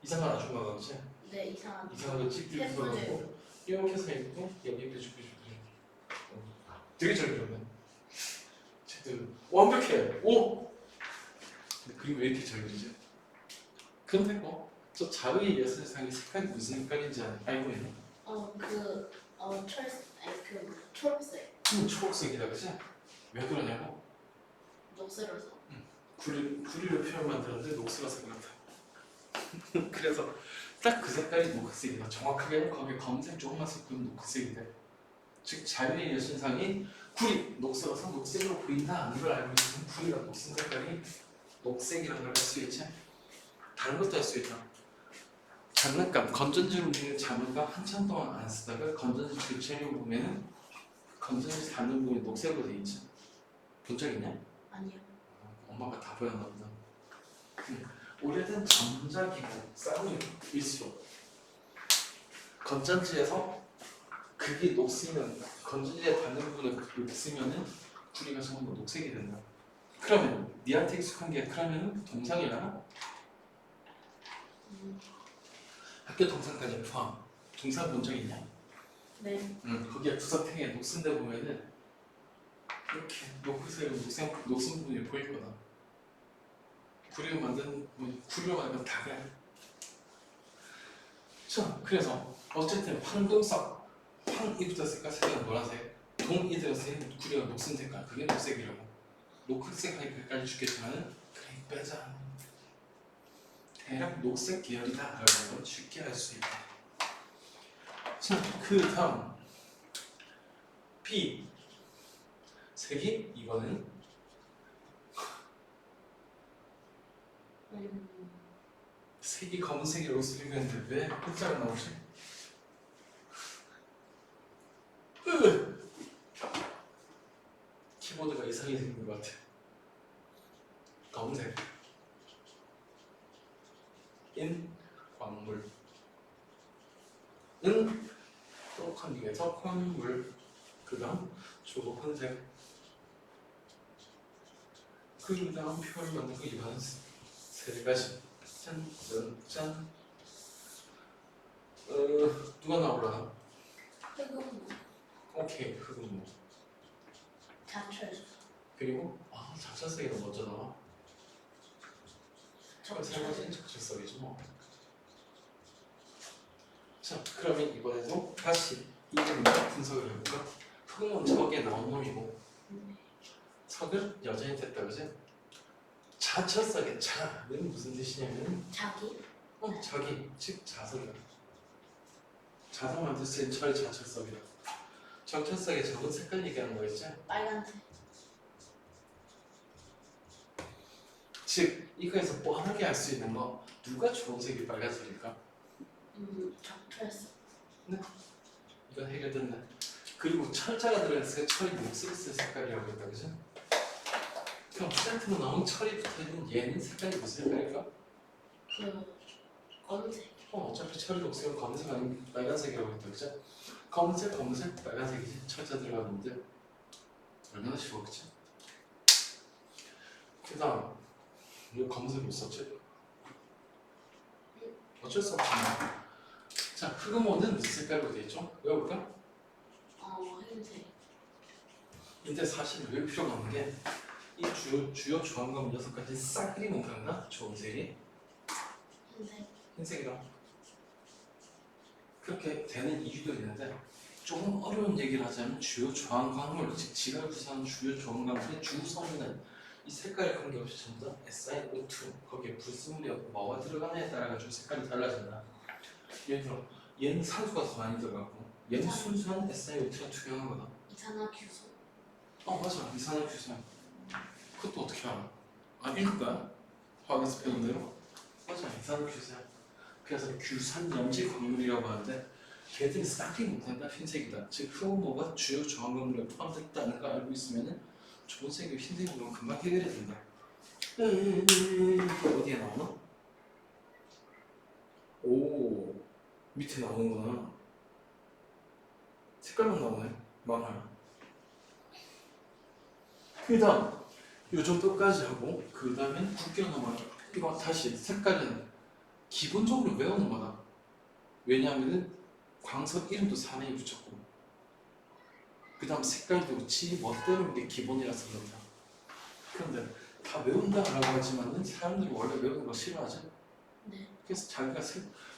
이상한 아줌마가 그지? 네, 이상한. 이상한 거 찍기 세 있어가지고 이렇게 서 있고 여기 펴주고 되게 잘 그렸네. 쟤들 완벽해. 오! 근데 그림 왜 이렇게 잘 그리지? 근데 저 자의 예술상의 색깔이 무슨 색깔인지 알고 있나? 초록색. 초록색이다, 그치? 왜 그러냐고? 녹슬어서. 구리로 표현 만들었는데 녹슬어서 그렇다. 그래서 딱 그 색깔이 녹색이다. 정확하게는 거기에 검은색 조금만 섞으면 녹색이 돼. 즉 자유의 예술상이 구리, 녹슬어서 녹색으로 보인다. 이걸 알고 있으면 구리가 녹슨 색깔이 녹색이라는 걸 알 수 있지? 다른 것도 할 수 있다. 장난감, 건전지를 움직이는 장난감 한참 동안 안 쓰다가 건전지 교체를 보면은 건전지 닿는 부분이 녹색으로 돼 있지. 본 적 있냐? 아니요. 엄마가 다 보였나 보다. 오래된 전자기구, 쌍용일수록 건전지에서 극이 녹으면 건전지에 닿는 부분을 녹으면은 구리가 전부 녹색이 된다. 그러면 니한테 익숙한 게 그러면 동상이라나? 학교 동상까지 포함. 동상 본 적 있냐? 네. 거기에 구석탱이에 녹슨 데 보면은 이렇게 녹색으로 녹슨 부분이 보일 거다. 구리로 만든 다 그래. 자, 그래서 어쨌든 황동석, 황이 붙었으니까 색깔은 노란색, 동이 들었으니 구리가 녹슨 색깔, 그게 녹색이라고. 녹색 하니까까지 죽겠지만은 그래 빼자. 대략 녹색 계열이다 라는 걸 쉽게 알 수 있다. 자, 그 다음 B 색이 이거는 색이 검은색이라고 쓰이는데 왜 흑자가 나오지? 키보드가 이상하게 생긴 것 같아. 검은색 인 광물 은 또컨닝에서 광물 그 다음 초록색 그 다음 표를 만든 거 이번 세 가지 짠 누가 나오려나? 흑은 오케이 흑은 뭐 자철. 그리고 자철색이 먼저 나와. 세 가지는 자철색이지 뭐. 자, 그러면 이번에도 다시 이 부분을 분석을 해볼까? 흑은 저기에 나온 놈이고 석은 여전히 됐다, 그지? 자철석의 자는 무슨 뜻이냐면 자기. 자기, 즉 자석이다. 자석 만들 수 있는 철이 자철석이다. 정철석의 적은 색깔 얘기하는 거겠지? 빨간색. 즉 이거에서 뻔하게 알 수 있는 거 누가 주황색이 빨간색일까? 적철색. 이건 해결됐네. 그리고 철자가 들어있으니까 철이 녹색을 쓴 색깔이라고 했다, 그지? 그럼 세트로 나온 철이 붙어있는 얘는 색깔이 무슨 색깔일까? 검은색. 어차피 철이 녹색은 검은색 아니면 빨간색이라고 했다, 그지? 검은색, 빨간색이지. 철자 들어가는 문제. 얼마나 쉬웠겠지? 그 다음 왜 검은색 못 썼지? 어쩔 수 없지. 자, 흑음호는 무슨 색깔로 되어 있죠? 외워볼까? 흰색. 근데 사실 외울 필요가 없는 게 이 주요 조항과문 6가지 싹 그리면 되나? 주황색이 흰색. 흰색이랑 그렇게 되는 이유도 있는데 조금 어려운 얘기를 하자면 주요 조항광물, 즉 지각을 구성하는 주요 조항광물의 주성분은 이 색깔에 관계없이 전부 다 SiO2 거기에 불순물이 뭐가 들어가냐에 따라 가지고 색깔이 달라진다. 예를 들어 얘는 산소가 더 많이 들어가고 얘는 순수한 SiO2가 투명하거든. 이산화탄소. 맞아. 이산화탄소. 그것도 어떻게 알아? 읽을 거야? 화학에서 배운 대로? 맞아. 이산화탄소야. 그래서 규산 염지 광물이라고 하는데 걔들이 싹이 못한다. 흰색이다. 즉 흑음호가 주요 조항광물에 포함됐다는 걸 알고 있으면 초록색이 흰색으로 금방 해결이 된다. 어디에 나오나? 오, 밑에 나오는구나. 색깔만 나오네. 망할. 그 다음 요 정도까지 하고 그 다음엔 굵게 넘어가. 이거 다시 색깔은 기본적으로 외우는 거다. 왜냐하면은 광석 이름도 산에 붙였고 그 다음 색깔도 지 멋대로 이게 기본이라서 그렇다. 그런데 다 외운다라고 하지만은 사람들이 원래 외우는 거 싫어하지. 네. 그래서 자기가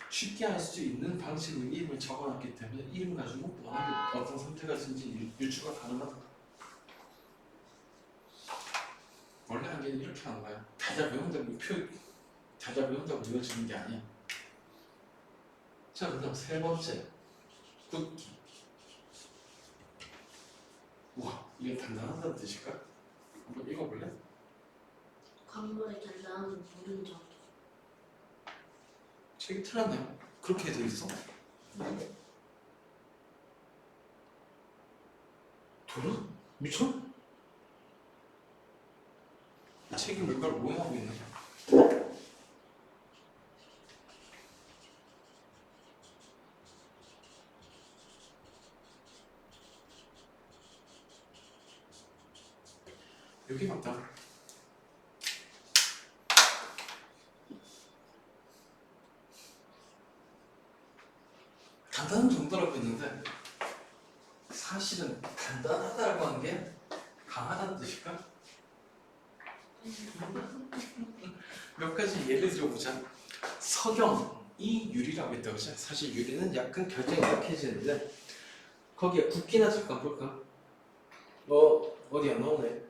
쉽게 할 수 있는 방식으로 이름을 적어놨기 때문에 이름 가지고 워낙에 어떤 선택을 하든지 유추가 가능하다. 원래 한계는 이렇게 하는 거야. 다잘 외운다고 외워지는 게 아니야. 자, 그 다음 세 번째 굵기. 우와, 이게 단단하다는 뜻일까? 한번 읽어볼래? 광물의 단단함은 모든 정도. 책이 틀렸네요. 그렇게 돼 있어? 네. 도로? 미쳐? 책이 뭔가를 오해하고 있네. 여기 맞다. 단단한 정도라고 했는데 사실은 단단하다라고 하는 게 강하다는 뜻일까? 몇 가지 예를 들어보자. 석영이 유리라고 했다고 하죠. 사실 유리는 약간 결정이 약해지는데 거기에 굵기나 잠깐 볼까? 어디 안 나오네.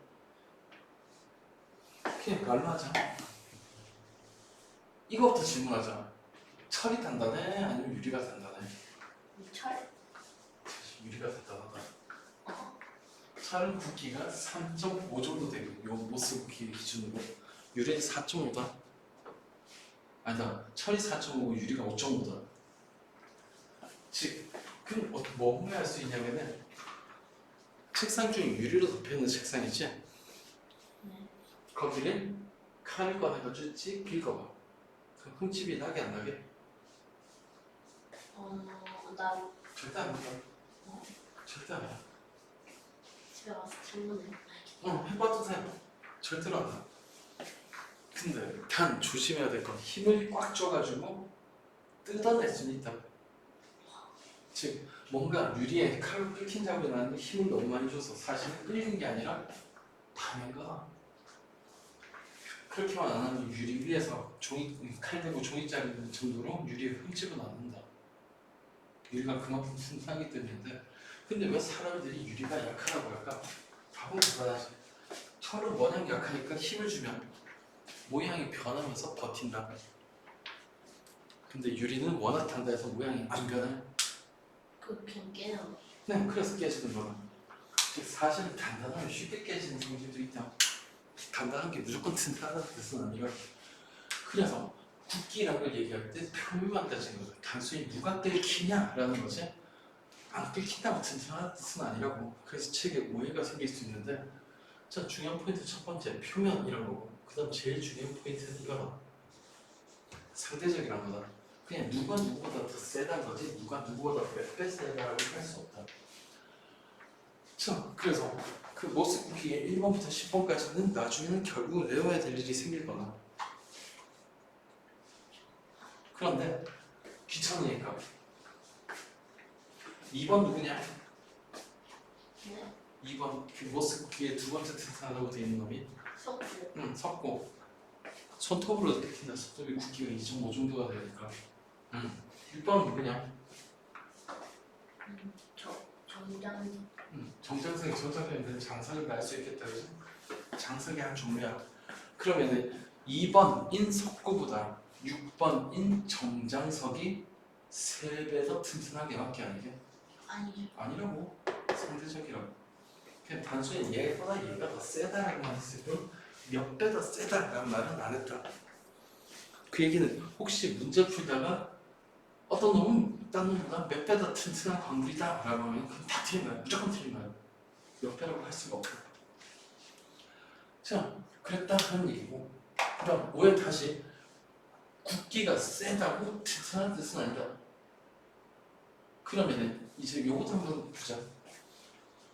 그냥 말로 하자. 이거부터 질문하자. 철이 단단해? 아니면 유리가 단단해? 철. 유리가 단단하다. 철은 굵기가 3.5 정도 되고 요 모스 굵기 기준으로 유리는 4.5다. 아니다. 철이 4.5고 유리가 5.5다. 즉, 그럼 뭐 구매할 수 있냐면은 책상 중에 유리로 덮여있는 책상이지? 네. 거기를 칼을 꺼내가지고 찍 긁어봐. 그럼 흠집이 나게 안 나게? 나 절대 안 나가. 절대 안 나. 집에 와서 질문해. 해봐도 돼. 절대로 안 나. 근데 단 조심해야 될 건 힘을 꽉 줘가지고 뜯어낼 수는 있다. 즉 뭔가 유리에 칼로 긁힌 작업이 나는데 힘을 너무 많이 줘서 사실은 긁은 게 아니라 파낸 거다. 그렇게만 안 하면 유리 위에서 칼 대고 종이 자르는 정도로 유리에 흠집은 않는다. 유리가 그만큼 튼튼하기 때문인데 근데 왜 사람들이 유리가 약하다고 할까? 답은 간단하지. 철은 워낙 약하니까 힘을 주면 모양이 변하면서 버틴다. 근데 유리는 워낙 단단해서 모양이 안 변해. 그냥 깨요. 네, 그래서 깨지는 거다. 즉 사실은 단단하면 쉽게 깨지는 성질도 있다. 단단한 게 무조건 튼튼하다는 뜻은 아니라 그래서 굵기라는 걸 얘기할 때 표면만 따지는 거죠. 단순히 누가 끓기냐라는 거지 안 끓긴다고 튼튼하다는 뜻은 아니라고. 그래서 책에 오해가 생길 수 있는데 자, 중요한 포인트 첫 번째 표면이라는 거고 그 다음 제일 중요한 포인트는 이거다. 상대적이라는 거다. 그냥 누가 누구보다 더 세다는 거지 누가 누구보다 몇 배 세다라고 할 수 없다. 자, 그래서 그 모스 쿠키의 1번부터 10번까지는 나중에는 결국은 외워야 될 일이 생길 거다. 그런데 귀찮으니까 2번 누구냐? 네. 2번 그 모스 쿠키의 두 번째 등산하다고 되어 있는 놈이 석고. 섞고 손톱으로 익힌다. 손톱이 굵기가 2.5 정도가 되니까 1번 누구냐? 정장. 정장석이 정장되는 장석을 날 수 있겠다. 그지? 장석의 한 종류야. 그러면은 2번 인석구보다 6번 인정장석이 3배 더 튼튼하게 맞게 아니게? 아니죠. 아니라고. 상대적이라고. 그냥 단순히 얘보다 얘가 더 세다라고만 했을 뿐 몇 배 더 세다라는 말은 안 했다. 그 얘기는 혹시 문제 풀다가 어떤 놈은 딴 놈보다 몇 배 더 튼튼한 광물이다 라고 하면 그건 다 틀린 거야. 무조건 틀린 거야. 몇 배라고 할 수가 없고. 자, 그랬다 하는 얘기고 그럼 오해 다시 굵기가 세다고 튼튼한 뜻은 아니다. 그러면은 이제 요것도 한번 보자.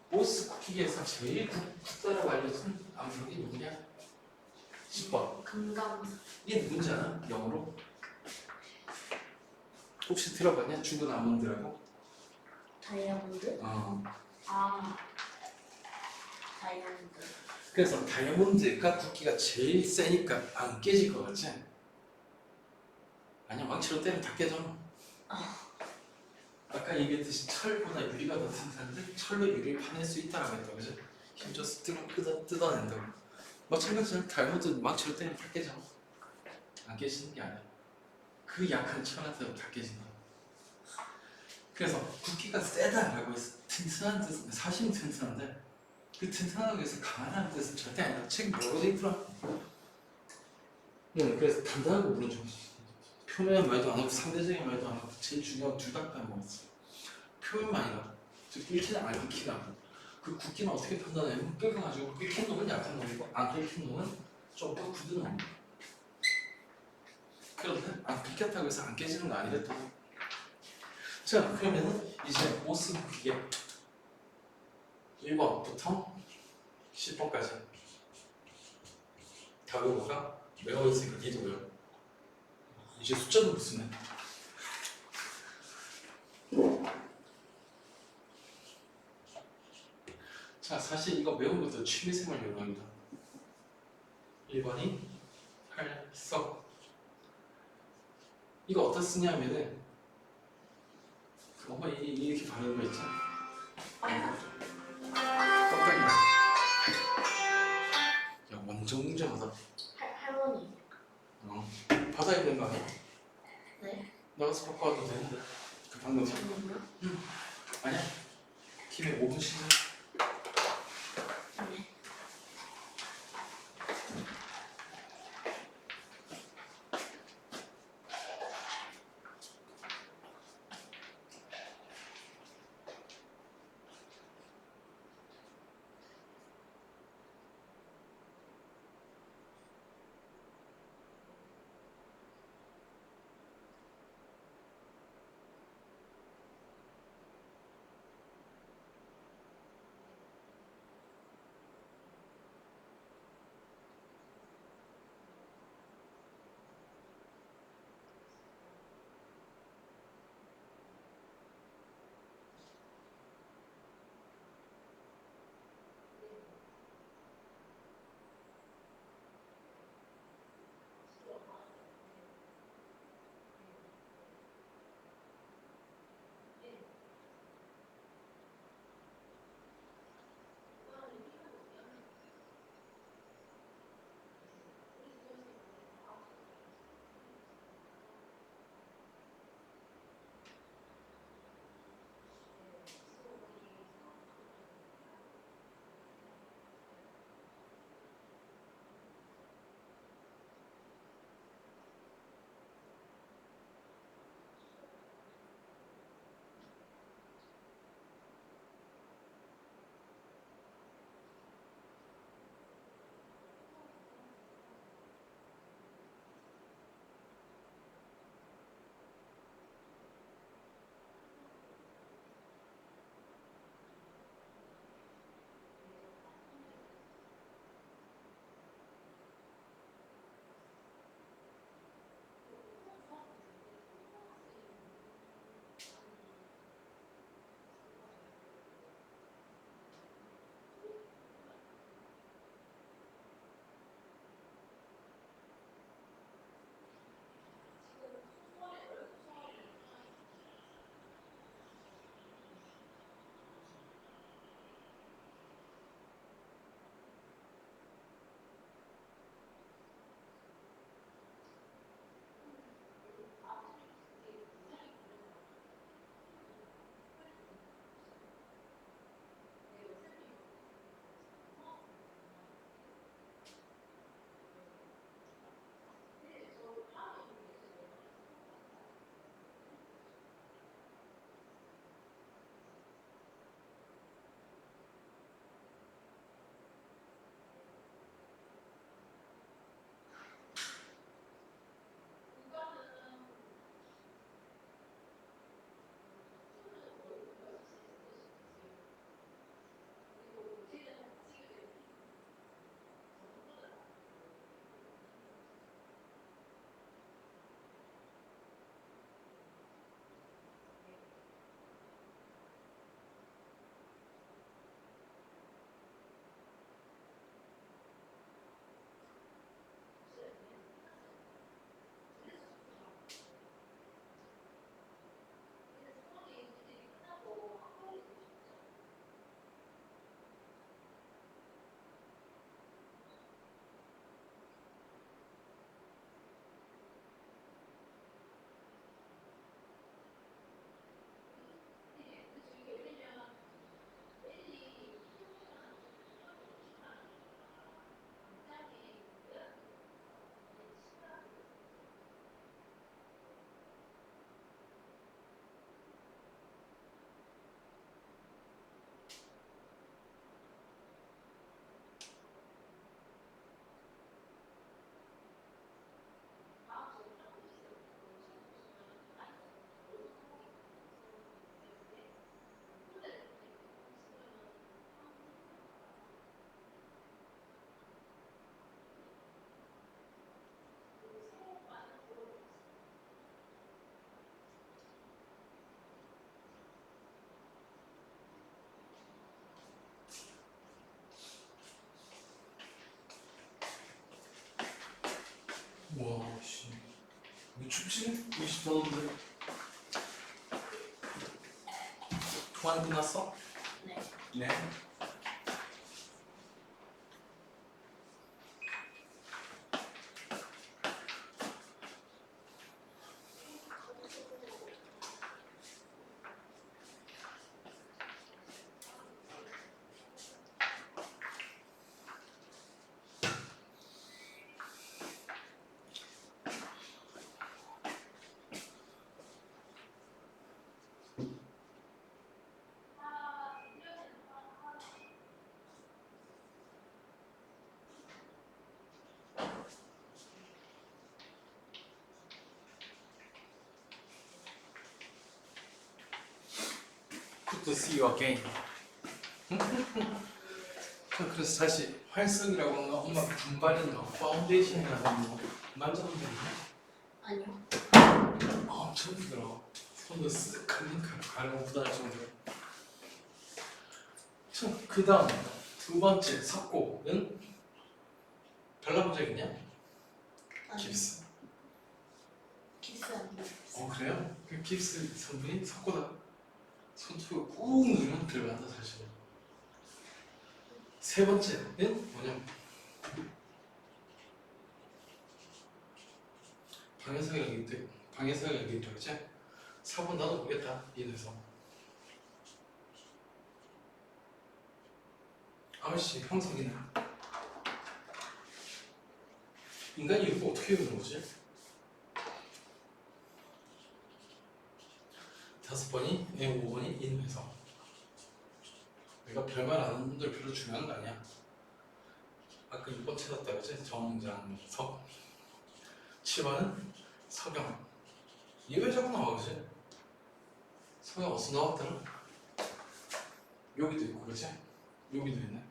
모스 쿠키에서 제일 굵다라고 알려진 암석이 누구냐? 10번. 금강. 이게 누군지아나? 영어로? 혹시 들어봤냐? 죽은 아몬드라고? 다이아몬드? 어. 아. 다이아몬드. 그래서 다이아몬드가 굵기가 제일 세니까 안 깨질 것 같지? 아니야, 망치로 때리면 다 깨져. 아까 얘기했듯이 철보다 유리가 더 튼튼한데 철로 유리를 파낼 수 있다라고 했다, 그지? 힘줘서 뜯어낸다고. 마찬가지로 다이아몬드 망치로 때리면 다 깨져. 안 깨지는 게 아니야. 그 약한 철한테도 다 깨진다. 그래서 굵기가 세다라고 해서 튼튼한 뜻은 사실은 튼튼한데 그 튼튼하다고 해서 강하다는 뜻은 절대 아니다. 책이 뭐라고 돼 있더라? 그래서 단단하고 물은 좀 표면 말도 안 하고 상대적인 말도 안 하고 제일 중요한 둘 다 빼먹었어. 표면만이다. 즉 읽히나 안 읽히나. 그 굵기는 어떻게 판단하냐면 끓여가지고 끓인 놈은 약한 놈이고 안 끓인 놈은 좀 더 굳은 놈이야. 그런데 안 끓였다고 해서 안 깨지는 거 아니랬다. 자, 그러면은 이제 모스 쿠키의 1번부터 10번까지 다 외워가 외워있으니까 니도 외워. 이제 숫자도 못 쓰네. 자, 사실 이거 외운 것도 취미생활 요령이다. 1번이 활석. 이거 어디다 쓰냐면은 이렇게 바르는 거 있잖아. 깜짝이야. 야, 완전 웅장하다. 할머니. 받아야 되는 거 아니야? 네. 나가서 바꿔 와도 되는데. 그 방금 잠깐만요. 아니야. 김에 5분 쉬자. 네. 쉽지? 20번인데 통화 끝났어? 네. 네. Good to see you again. 자, 그래서 다시 활성이라고 하는 거 엄마가 분발인 거 파운데이션이라고 하는 거 만져보면 되겠네. 아니요. 엄청 부드러워. 손도 쓱하니 가려고 부담할 정도로. 자, 그 다음 두 번째 석고는 발라본 적 있냐? 아니요. 깁스. 깁스 아니요. 그래요? 그 깁스 성분이 석고다. 손톱을 꾹 누르면 들어간다 사실. 세 번째는 뭐냐? 방해사각이 있다 그치? 4번 나도 보겠다 이해돼서. 아저씨 형성이네. 인간이 이거 어떻게 배우는 거지? 5번이 5번이 인회서. 내가 별말 안 하는 분들 별로 중요한 거 아니야. 아까 6번 찾았다 그치? 정장석. 7번은 석영. 이게 왜 자꾸 나와 그치? 석영 어디서 나왔더라? 여기도 있고 그치? 여기도 있네.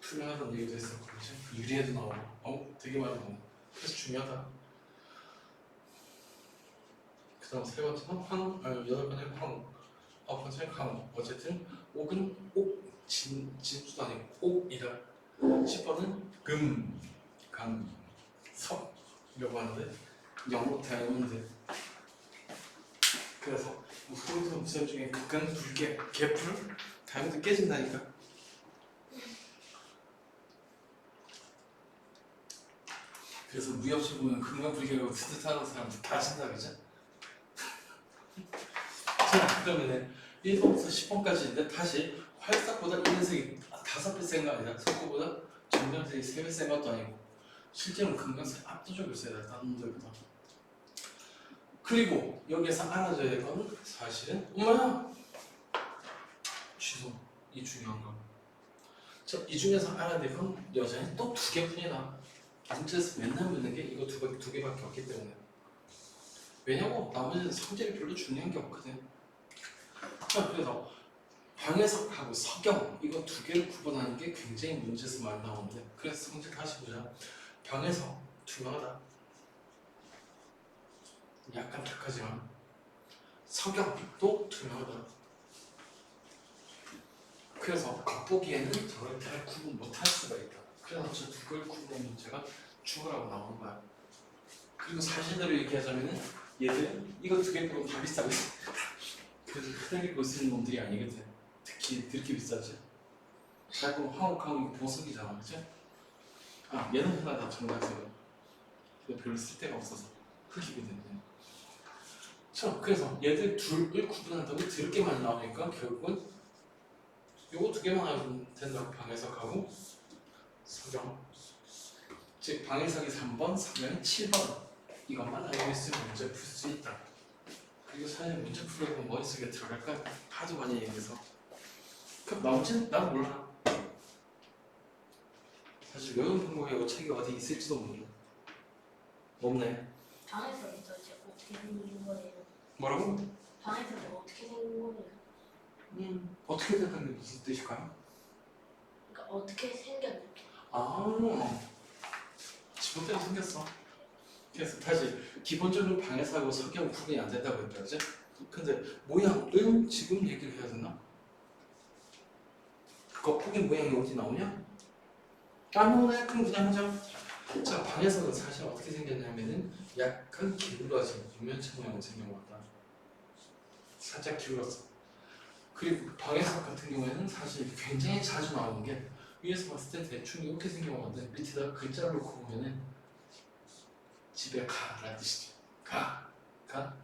투명하다는 얘기도 했었고 그치? 유리에도 나오고 되게 많이 나오네. 그래서 중요하다. 그 다음 세 번째는 황, 8번째는 황, 9번째는 강. 어쨌든 옥은 진수도 아니고 옥이다. 10번은 금, 강, 석이라고 하는데 영어 다이아몬드. 그래서 소리도 무슨 중에 극강 불개, 개풀, 다이아몬드 깨진다니까. 그래서 무협시 보면 극강 불개라고 트트하는 사람들 다 친다 그죠? 자, 그러면 1번부터 10번까지인데 다시 활삭보다 인색이 5배 센 거 아니라 석고보다 정면색이 3배 센 것도 아니고 실제로 금강색이 압도적으로 세다 다른 놈들보다. 그리고 여기에서 알아줘야 될 건 사실은 엄마야! 취소. 이 중요한 거. 자, 이 중에서 알아야 될 건 여전히 또 2개뿐이다. 문제에서 맨날 묻는 게 이거 두 개밖에 없기 때문에. 왜냐고 나머지는 성질이 별로 중요한 게 없거든. 자, 그래서 방해석하고 석영 이거 2개를 구분하는 게 굉장히 문제에서 많이 나오는데, 그래서 성질 다시 보자. 방해석 투명하다. 약간 착하지만 석영도 투명하다. 그래서 겉보기에는 저걸 잘 구분 못할 수가 있다. 그래서 저 2개를 구분하는 문제가 주어라고 나오는 거야. 그리고 사실대로 얘기하자면은 얘들은 이거 2개 빼고 다 비싸고 있어. 그래서 흔하게 볼 수 있는 놈들이 아니거든. 특히 그렇게 비싸지. 잘 보면 화목하고 보석이잖아, 그치? 아, 얘는 흔하다, 정답색은. 근데 별로 쓸데가 없어서 흑이거든. 자, 그래서 얘들 둘을 구분한다고 드럽게 많이 나오니까 결국은 요거 2개만 알면 된다고. 방해석하고 석영. 즉 방해석이 3번, 석영이 7번. 이것만 알고 있으면 문제 풀 수 있다. 그리고 사실 문제 풀려고 머릿속에 들어갈까? 하도 많이 얘기해서. 그럼 나머지는 난 몰라. 사실 외우는 방법이 책이 어디 있을지도 몰라. 없네. 방에서 도대체 어떻게 생긴 거예요? 뭐라고? 방에서 어떻게 생긴 거예요? 어떻게 된다는 게 무슨 뜻일까요? 그러니까 어떻게 생겼는지. 아, 지금대로 생겼어. 그래서 다시 기본적으로 방해사고 석영 구분이 안 된다고 했다, 그지? 근데 모양을 지금 얘기를 해야 되나? 겉보기 모양이 어디 나오냐? 안 나오네. 그럼 그냥 하자. 자, 방에서는 사실 어떻게 생겼냐면은 약간 기울어진 육면체 모양이 생긴 것 같다. 살짝 기울었어. 그리고 방에서 같은 경우에는 사실 굉장히 자주 나오는 게 위에서 봤을 때 대충 이렇게 생긴 것 같은데 밑에다가 글자를 놓고 보면은 집에 가라는 뜻이지. 가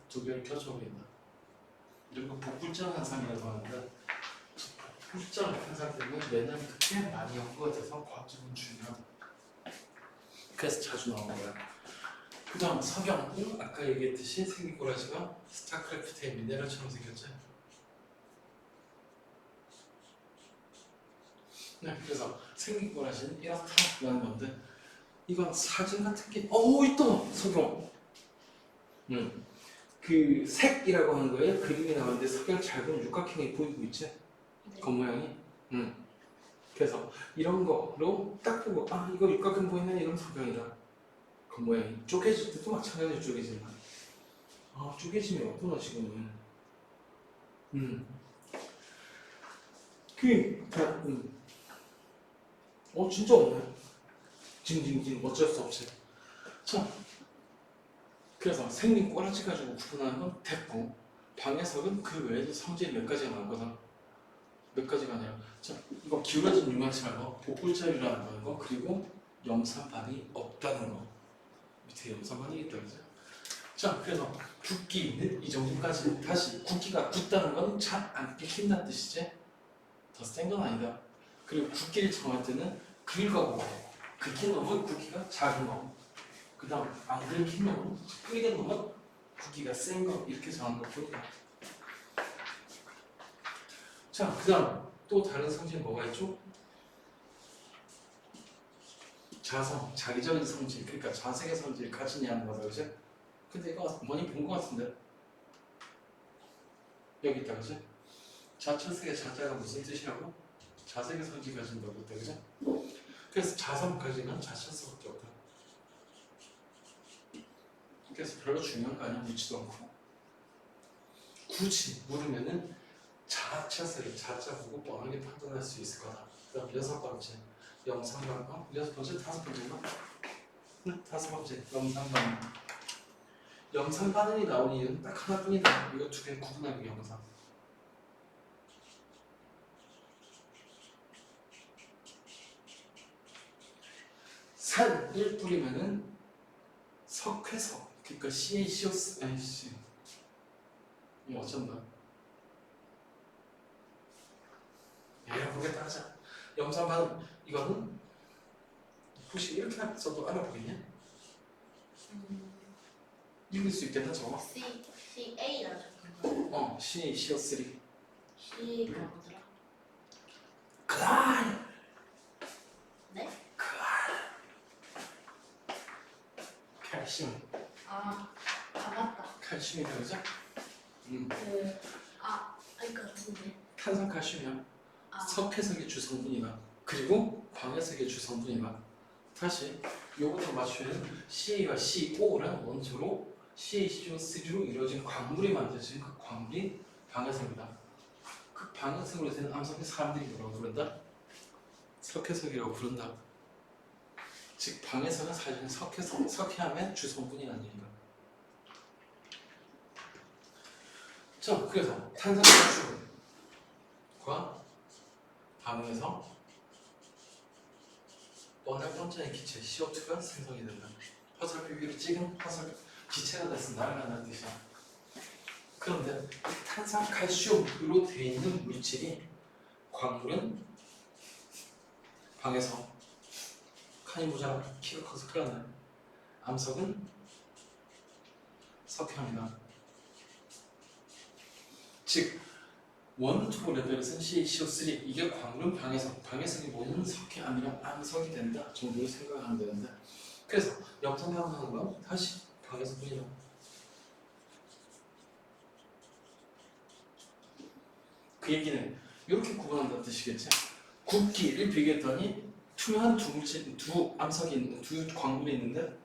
두 개를 켜줘버린다. 이런 거 복불장 현상이라고 하는데 복불장 현상 때문에 매년 그렇게 많이 연구가 돼서 과학적으로 중요하다. 그래서 자주 나오는 거야. 그 다음 석영은 아까 얘기했듯이 생긴 꼬라지가 스타크래프트의 미네랄처럼 생겼지. 네, 그래서 생긴 꼬라지는 이렇다라는 건데 이건 사진 같은 게 있다 석영. 그 색이라고 하는 거에 그림이 나오는데 석양 잘 보면 육각형이 보이고 있지? 네. 겉모양이? 그래서 이런 거로 딱 보고 이거 육각형 보이네 이러면 석양이다. 겉모양이 쪼개질 때도 마찬가지로 쪼개지는 거야. 쪼개짐이 없구나 지금은. 진짜 없네. 징징징 어쩔 수 없이. 자, 그래서 생긴 꼬라지 가지고 구분하는 건 됐고 방해석은 그 외에도 성질이 몇 가지가 나오거든. 몇 가지가 아니라 자, 이거 기울어진 육면체 말고 복불자유라는 거 그리고 염산반이 없다는 거. 밑에 염산반이 있다 그죠? 자, 그래서 붓기 있는 이 정도까지 다시 굵기가 굳다는 건 잘 안 끓인다는 뜻이지. 더 센 건 아니다. 그리고 굵기를 정할 때는 긁어보고 긁힌 놈은 굵기가 작은 거. 그 다음 안 긁힌 놈은 끓이는 놈은 굵기가 센 거 이렇게 정하는 것 뿐이다. 자, 그 다음 또 다른 성질 뭐가 있죠? 자성, 자기적인 성질, 그러니까 자색의 성질을 가지냐는 거다, 그지? 근데 이거 많이 본 것 같은데? 여기 있다, 그지? 자천색의 자자가 무슨 뜻이라고? 자색의 성질 가진다고 했다, 그지? 그래서 자성 가지면 자천성밖에 없다. 그래서 별로 중요한 거 아니야, 묻지도 않고. 굳이 물으면은 자체색을 자자 보고 뻔하게 판단할 수 있을 거다. 그 다음 6번째 영상반응. 6번째 5번째인가? 응, 5번째 영상반응. 영상반응이 나온 이유는 딱 하나뿐이다. 이거 두 개 구분하기 영상. 산을 뿌리면은 석회석, 그러니까 CaCO4 아이씨 이거 어쩐다. 알아보겠다 하자. 영상반응 이거는 혹시 이렇게 써도 알아보겠냐? 읽을 수 있겠다 저거? CA라 적힌 거. CaCO3. C가 뭐더라? 그알. 네? 칼슘. 맞다. 칼슘이다 그죠? 알 것 같은데. 탄산칼슘이야. 석회석의 주성분이다. 그리고 광해석의 주성분이다. 다시 요것도 맞추면 CA와 CO라는 원소로 CaCO3로 이루어진 광물이 만들어진 그 광물이 방해석이다. 그 방해석으로 된 암석의 사람들이 뭐라고 부른다? 석회석이라고 부른다. 즉 방해석은 사실은 석회암의 주성분이라는 얘기다. 자, 그래서 탄산칼슘과 방해석 원활 번전의 기체 CO2가 생성이 된다. 화살표 위로 찍은 화살표 기체가 돼서 날아간다는 뜻이야. 그런데 탄산칼슘으로 되어 있는 물질이 광물은 방에서 칸이 모자라 키가 커서 큰일 났네. 암석은 석회암이다. 즉 원투 레벨에서는 CaCO3 이게 광물은 방해석이 모이는 석회암이랑 암석이 된다 정도로 생각하면 되는데 그래서 염산반응하는 건 다시 방해석분이다. 그 얘기는 이렇게 구분한다는 뜻이겠지. 굵기를 비교했더니 투명한 두 암석이 있는 두 광물이 있는데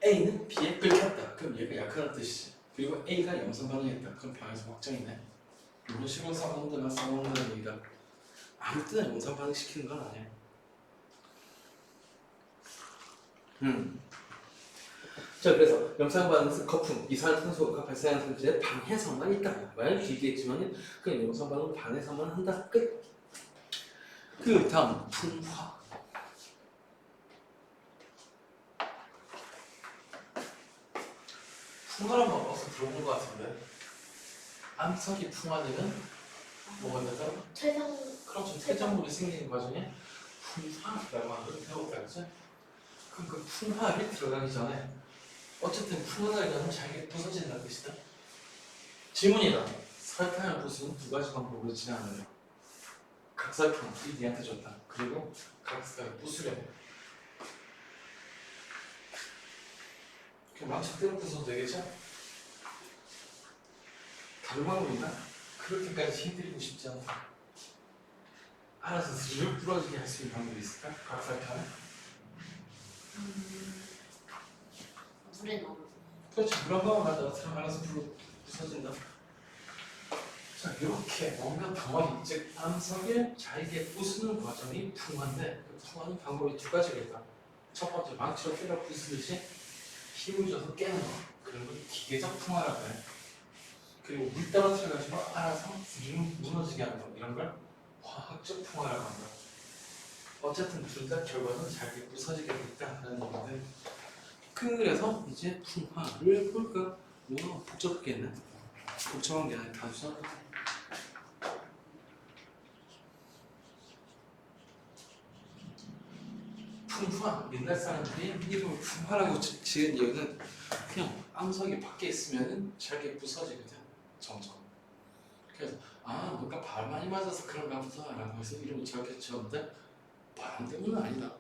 A는 B에 긁혔다. 그럼 얘가 약하다는 뜻이지. 그리고 A가 염산 반응했다. 그럼 방에서 확정이네. 이런 식으로 싸먹는다는 얘기가 아무 때나 염산 반응시키는 건 아니야. 자, 그래서 영상 반응은 거품, 이산화탄소가 발생하는 상태에 방해성만 있다. 많이 길겠지만 그냥 영상 반응 방해성만 한다. 끝. 그 다음 풍화. 풍화란 말 어디서 들어본 것 같은데. 암석이 풍화되면 뭐가 되죠? 그럼 퇴장물이 생기는 과정에 풍화라고 하는 걸 배웠다, 그치? 그럼 그 풍화를 들어가기 전에 어쨌든 풍화가 되면 잘게 부서진다는 뜻이다. 질문이다. 설탕을 부수는 두 가지 방법으로 진행하느냐. 각설탕이 니한테 줬다. 그리고 각설을 부수려. 그냥 망치대로 부숴도 되겠죠? 다른 방법이 있나? 그렇게까지 힘들이고 싶지 않다. 알아서 스르륵 부러지게 할 수 있는 방법이 있을까? 각설탕을? 물에 넣어. 그렇지. 물 한 방울 갖다가 알아서 부서진다. 자, 이렇게 뭔가 덩어리, 즉 암석을 잘게 부수는 과정이 풍화인데 그 풍화는 방법이 두 가지가 있다. 첫 번째, 망치로 때려 부수듯이 힘을 줘서 깨는 거. 그런 걸 기계적 풍화라고 해. 그리고 물 떨어뜨려가지고 알아서 스르륵 무너지게 하는 거. 이런 걸 화학적 풍화라고 한다. 어쨌든 둘 다 결과는 잘게 부서지게 됐다라는 건데, 그래서 이제 풍화를 볼까? 너무 복잡하겠네. 복잡한 게 아니라 단순한 거. 풍화, 옛날 사람들이 이름을 풍화라고 지은 이유는 그냥 암석이 밖에 있으면 잘게 부서지거든, 점점. 그래서 뭔가 발 많이 맞아서 그런가 보다 라고 해서 이름을 저렇게 지었는데 바람 때문은 아니다.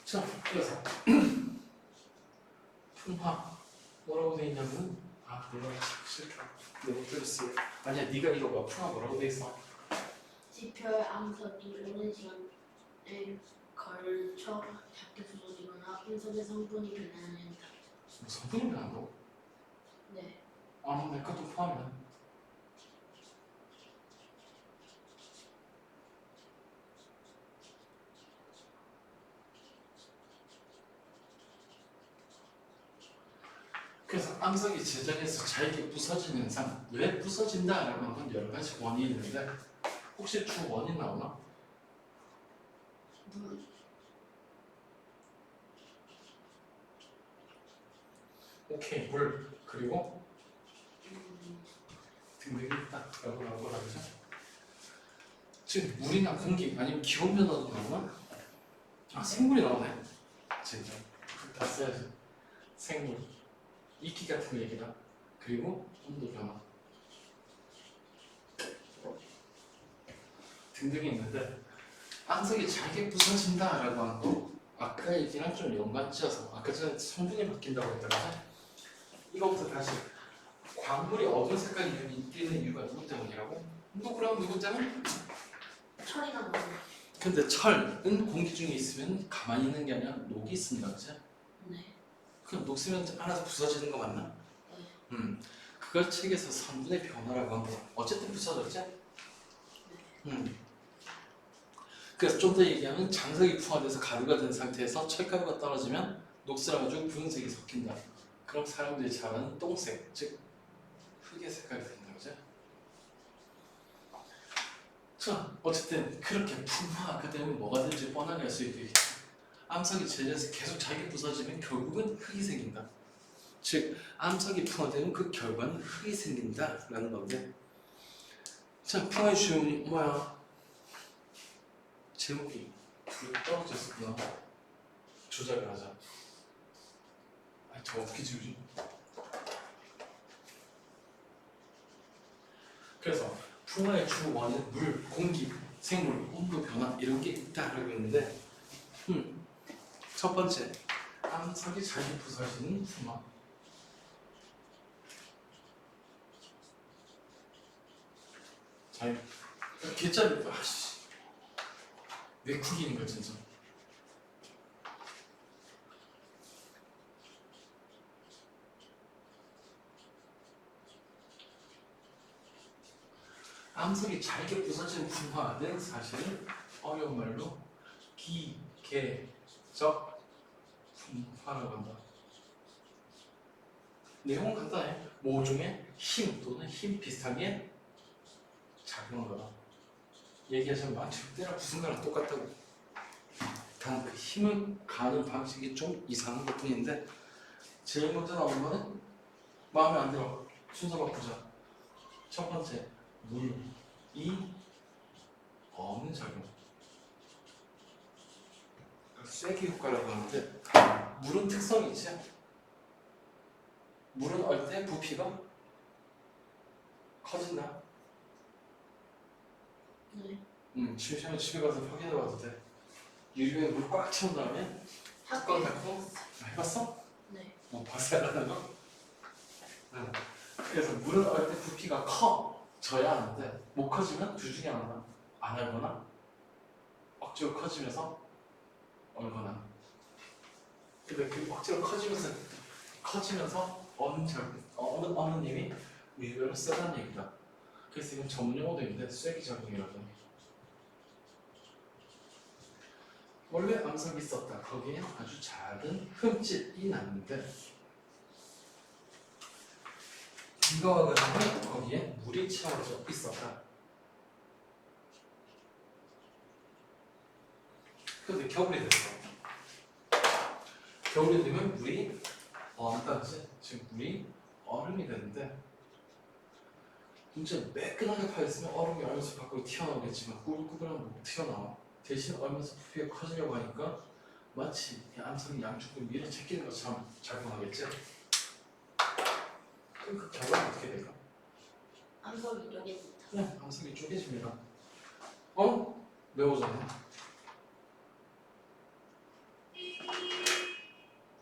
자, 그래서 풍화 뭐라고 돼 있냐면 몰라, 싫다. 내가 들었어. 아니야, 네가 읽어봐. 풍화 뭐라고 돼 있어? 지표의 암석이 오랜 시간에 걸쳐 작게 부서지거나 암석의 성분이 변하는다. 성분이 변한다고? 네. 내 것도 포함이야. 그래서 암석이 제작해서 잘게 부서지는 현상, 왜 부서진다라고 하는 건 여러 가지 원인이 있는데 혹시 주 원인 나오나? 물. 오케이, 물. 그리고 등등이 있다라고 나오고 나오죠. 즉 물이나 공기 아니면 기온 변화도 나오나? 생물이 나오네. 진짜 다 써야지. 생물, 이끼 같은 얘기다. 그리고 온도 변화 등등이 있는데 암석이 잘게 부서진다라고 하는 거 아까 얘기랑 좀 연관지어서 아까 전에 성분이 바뀐다고 했다가 이거부터 다시 광물이 어두운 색깔이 띄는 이유가 누구 때문이라고? 누구랑 누구 때문에? 철이나 물. 근데 철은 공기 중에 있으면 가만히 있는 게 아니라 녹이 있습니다, 그치? 네. 그럼 녹으면 알아서 부서지는 거 맞나? 네. 그걸 책에서 성분의 변화라고 한 거. 어쨌든 부서졌지? 그래서 좀 더 얘기하면 장석이 풍화돼서 가루가 된 상태에서 철가루가 떨어지면 녹슬어가지고 분홍색이 섞인다. 그럼 사람들이 잘 아는 똥색, 즉 흙의 색깔이 된다, 그죠? 자, 어쨌든 그렇게 풍화가 되면 뭐가 된지 뻔하게 알 수 있겠지. 암석이 제자에서 계속 잘게 부서지면 결국은 흙이 생긴다. 즉 암석이 풍화되면 그 결과는 흙이 생긴다라는 건데, 자, 풍화의 주요문이 뭐야? 제목이 둘이 떨어졌었구나. 조작을 하자. 저 어떻게 지우지? 그래서 풍화의 주 원인 물, 공기, 생물, 온도 변화 이런 게 있다라고 했는데, 첫 번째 암석이 잘게 부서지는 풍화. 잘 개짜리 왜 쿡이는 거야 진짜. 암석이 잘게 부서지는 풍화는 사실 어려운 말로 기계적 활용한다. 내용은 간단해. 모종의 힘 또는 힘 비슷하게 작용하거나. 얘기하자면 마치 때랑 부순 거랑 똑같다고. 단 그 힘을 가는 방식이 좀 이상한 것 뿐인데 제일 먼저 나오는 거는 마음에 안 들어. 순서 바꾸자. 첫 번째, 물이 어는 작용. 쐐기 효과라고 하는데 물은 특성이 있지. 물은 얼 때 부피가 커진다. 네. 심심하면 집에 가서 확인해 봐도 돼. 유리병에 물 꽉 채운 다음에 뚜껑 닫고 해봤어? 네. 봤어야 하는 거? 응. 그래서 물은 얼 때 부피가 커져야 하는데 못 커지면 둘 중에 하나다. 안 얼거나 억지로 커지면서 얼거나. 근데 그 억지로 커지면서 어느 님이 의외로 세다는 얘기다. 그래서 이건 전문 용어도 있는데 쐐기 작용이라고 해. 원래 암석이 있었다. 거기에 아주 작은 흠집이 났는데 비가 와가지고 거기에 물이 채워져 있었다. 근데 겨울이 됐어. 겨울이 되면 물이 얼었다지. 지금 물이 얼음이 되는데 진짜 매끈하게 파였으면 얼음이 얼면서 밖으로 튀어나오겠지만 꾸불꾸불한 못 튀어나와. 대신 얼면서 부피가 커지려고 하니까 마치 이 암석이 양쪽으로 밀어제끼는 것처럼 작용하겠지. 그럼 그 결과는 어떻게 될까? 암석이 쪼개진다. 그냥 암석이 쪼개집니다. 매워졌네.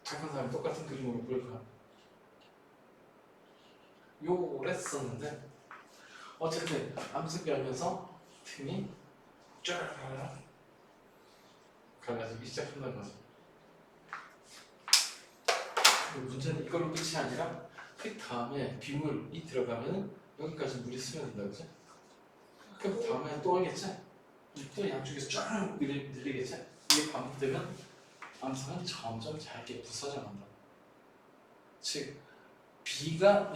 착한 사람이 똑같은 그림으로 그릴까? 오래 썼는데 어쨌든 암석이 알면서 틈이 쫙 갈라지기 시작한다는 거죠. 문제는 이걸로 끝이 아니라 그 다음에 빗물이 들어가면 여기까지 물이 스며든다, 그치? 그럼 다음에 또 하겠지? 또 양쪽에서 쫙 늘리겠지? 이게 반복되면 암석은 점점 잘게 부서져 간다. 즉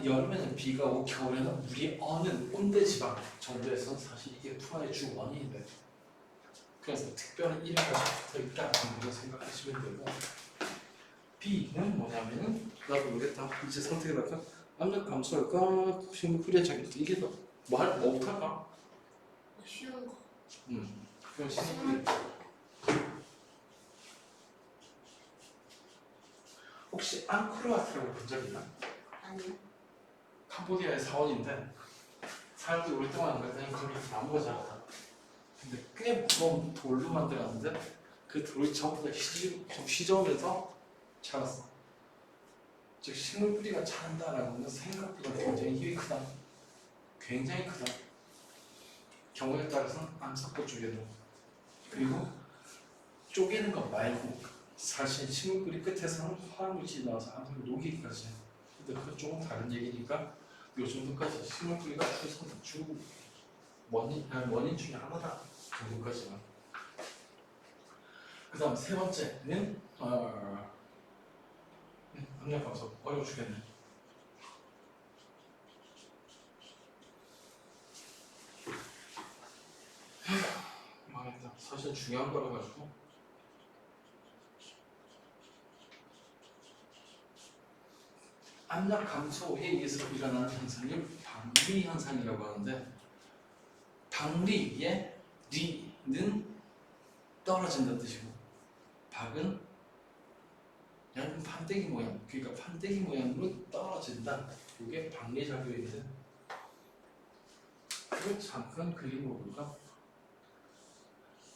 여름에는 비가 오고 겨울에는 물이 어는 온대 지방 정도에서는 사실 이게 풍화의 주 원인이 돼. 그래서 특별한 이름까지 붙어있다 정도 생각하시면 되고, B는 뭐냐면은 나도 모르겠다. 이제 선택을 할까? 압력 감소할까? 식물 뿌리의 작용. 이게 뭐부터 할까? 쉬운 거. 그럼 식물 뿌리. 혹시 앙코르와트라고 본 적 있나? 아니요. 캄보디아의 사원인데 사람들이 오랫동안 갔더니 거기 나무가 자랐다. 근데 꽤 무거운 돌로 만들었는데 그 돌이 전부 다 휘저으면서 자랐어. 즉 식물 뿌리가 자란다라는 건 생각보다 굉장히 힘이 크다. 굉장히 크다. 경우에 따라서는 암석도 쪼개고, 그리고 쪼개는 것 말고 사실 식물 뿌리 끝에서는 화학물질이 나와서 암석을 녹이기까지 해. 근데 그건 조금 다른 얘기니까 요 정도까지 식물 뿌리가 주 원인 중에 하나다 정도까지만. 그 다음 세 번째는 압력 감소. 어려워 죽겠네. 망했다. 사실 중요한 거라 가지고. 압력 감소에 의해서 일어나는 현상을 방리 현상이라고 하는데, 방리의 리는 떨어진다는 뜻이고, 박은 얇은 판때기 모양, 그러니까 판때기 모양으로 떨어진다. 이게 방리 작용인데, 그걸 잠깐 그림으로 볼까?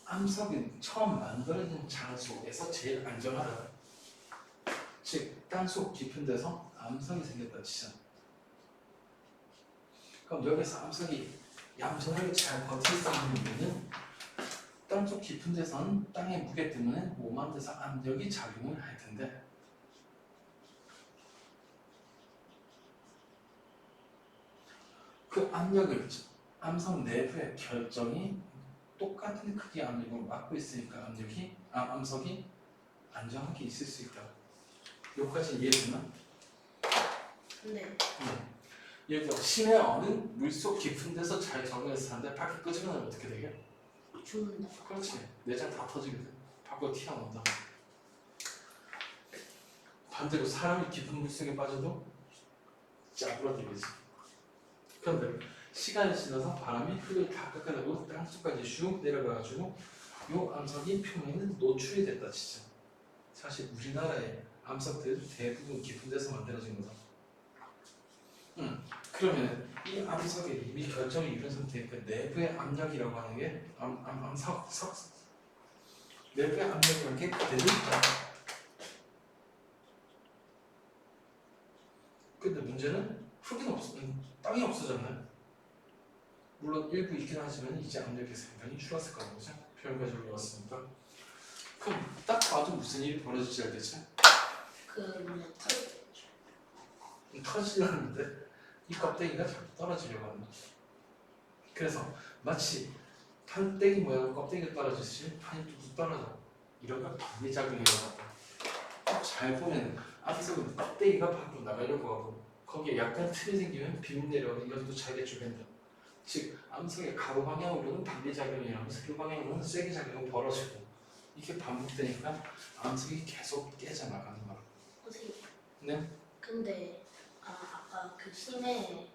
암석은 처음 만들어진 장소에서 제일 안전하다. 즉 땅속 깊은 데서 암석이 생겼다 치자. 그럼 여기서 암석이 얌전하게 잘 버틸 수 있는 이유는 땅속 깊은 데서는 땅의 무게 때문에 몸한 데서 압력이 작용을 할 텐데, 그 압력을 암석 내부의 결정이 똑같은 크기의 압력을 맡고 있으니까 암석이 안정하게 있을 수 있다. 여기까지 이해됐나? 근데 예를 들어 심해어는 물속 깊은 데서 잘 적응해서 사는데 밖에 끄집어내면 어떻게 되게? 죽는다. 그렇지. 내장 다 터지거든. 밖으로 튀어나온다. 반대로 사람이 깊은 물속에 빠져도 짜부러들겠지. 그런데 시간이 지나서 바람이 흙을 다 깎아내고 땅속까지 슉 내려가가지고 요 암석이 표면에는 노출이 됐다 진짜. 사실 우리나라의 암석들 대부분 깊은 데서 만들어진 거다. 그러면 이 암석에 이미 결정이 이룬 상태니까 내부의 압력이라고 하는 게 암석 내부의 압력이라는 게 그대로 있다. 근데 문제는 흙이 땅이 없어졌나요? 물론 일부 있긴 하지만 이제 압력이 상당히 줄었을 거라고 그죠? 표현까지 올라왔으니까. 그럼 딱 봐도 무슨 일이 벌어질지 알겠지? 그 뭐냐 터지려는데 이 껍데기가 자꾸 떨어지려고 한다. 그래서 마치 판때기 모양 껍데기가 떨어지듯이 판이 뚝뚝 떨어져. 이런 걸 반비작용이라고 한다. 잘 보면 암석은 껍데기가 밖으로 나가려고 하고 거기에 약간 틈이 생기면 비움 내려오는 연도 차이가 주된다. 즉 암석의 가로 방향으로는 반비작용이라면 세로 방향으로는 쐐기 작용이 벌어지고 이게 반복되니까 암석이 계속 깨져나가는 거야. 선생님. 네? 근데 아까 그 심해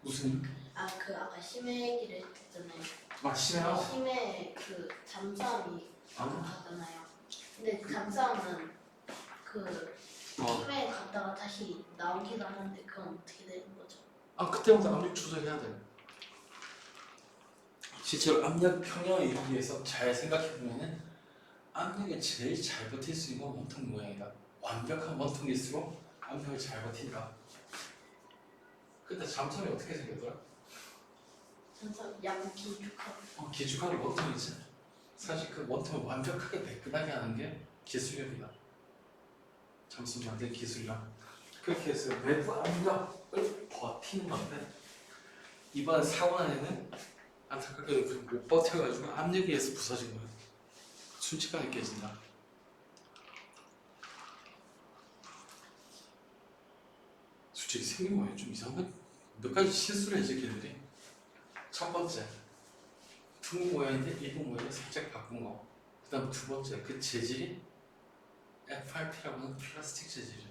무슨? 그 아까 심해 얘기를 했잖아요. 심해요? 심해 그 잠수함이 하잖아요. 근데 잠수함은 그 심해에 갔다가 다시 나오긴 하는데 그건 어떻게 되는 거죠? 그때부터 압력 조절해야 돼. 실제로 압력 평형을 이루기 위해서 잘 생각해보면은 압력에 제일 잘 버틸 수 있는 건 원통 모양이다. 완벽한 원통일수록 압력을 잘 버틴다. 근데 잠수함이 어떻게 생겼더라? 잠수함 양기축함. 기축하는 원통이지. 사실 그 원통을 완벽하게 매끈하게 하는 게 기술력이다. 잠수 만든 기술력. 그렇게 해서 내부 압력을 버티는 건데 이번 사고 안에는 안타깝게도 못 버텨가지고 압력에 의해서 부서진 거야. 순식간에 깨진다. 솔직히 생긴 모양이 좀 이상한 몇 가지 실수를 했지 걔들이. 첫 번째 둥근 모양인데 일본 모양을 살짝 바꾼 거. 그 다음 두 번째 그 재질이 FRP라고 하는 플라스틱 재질이야.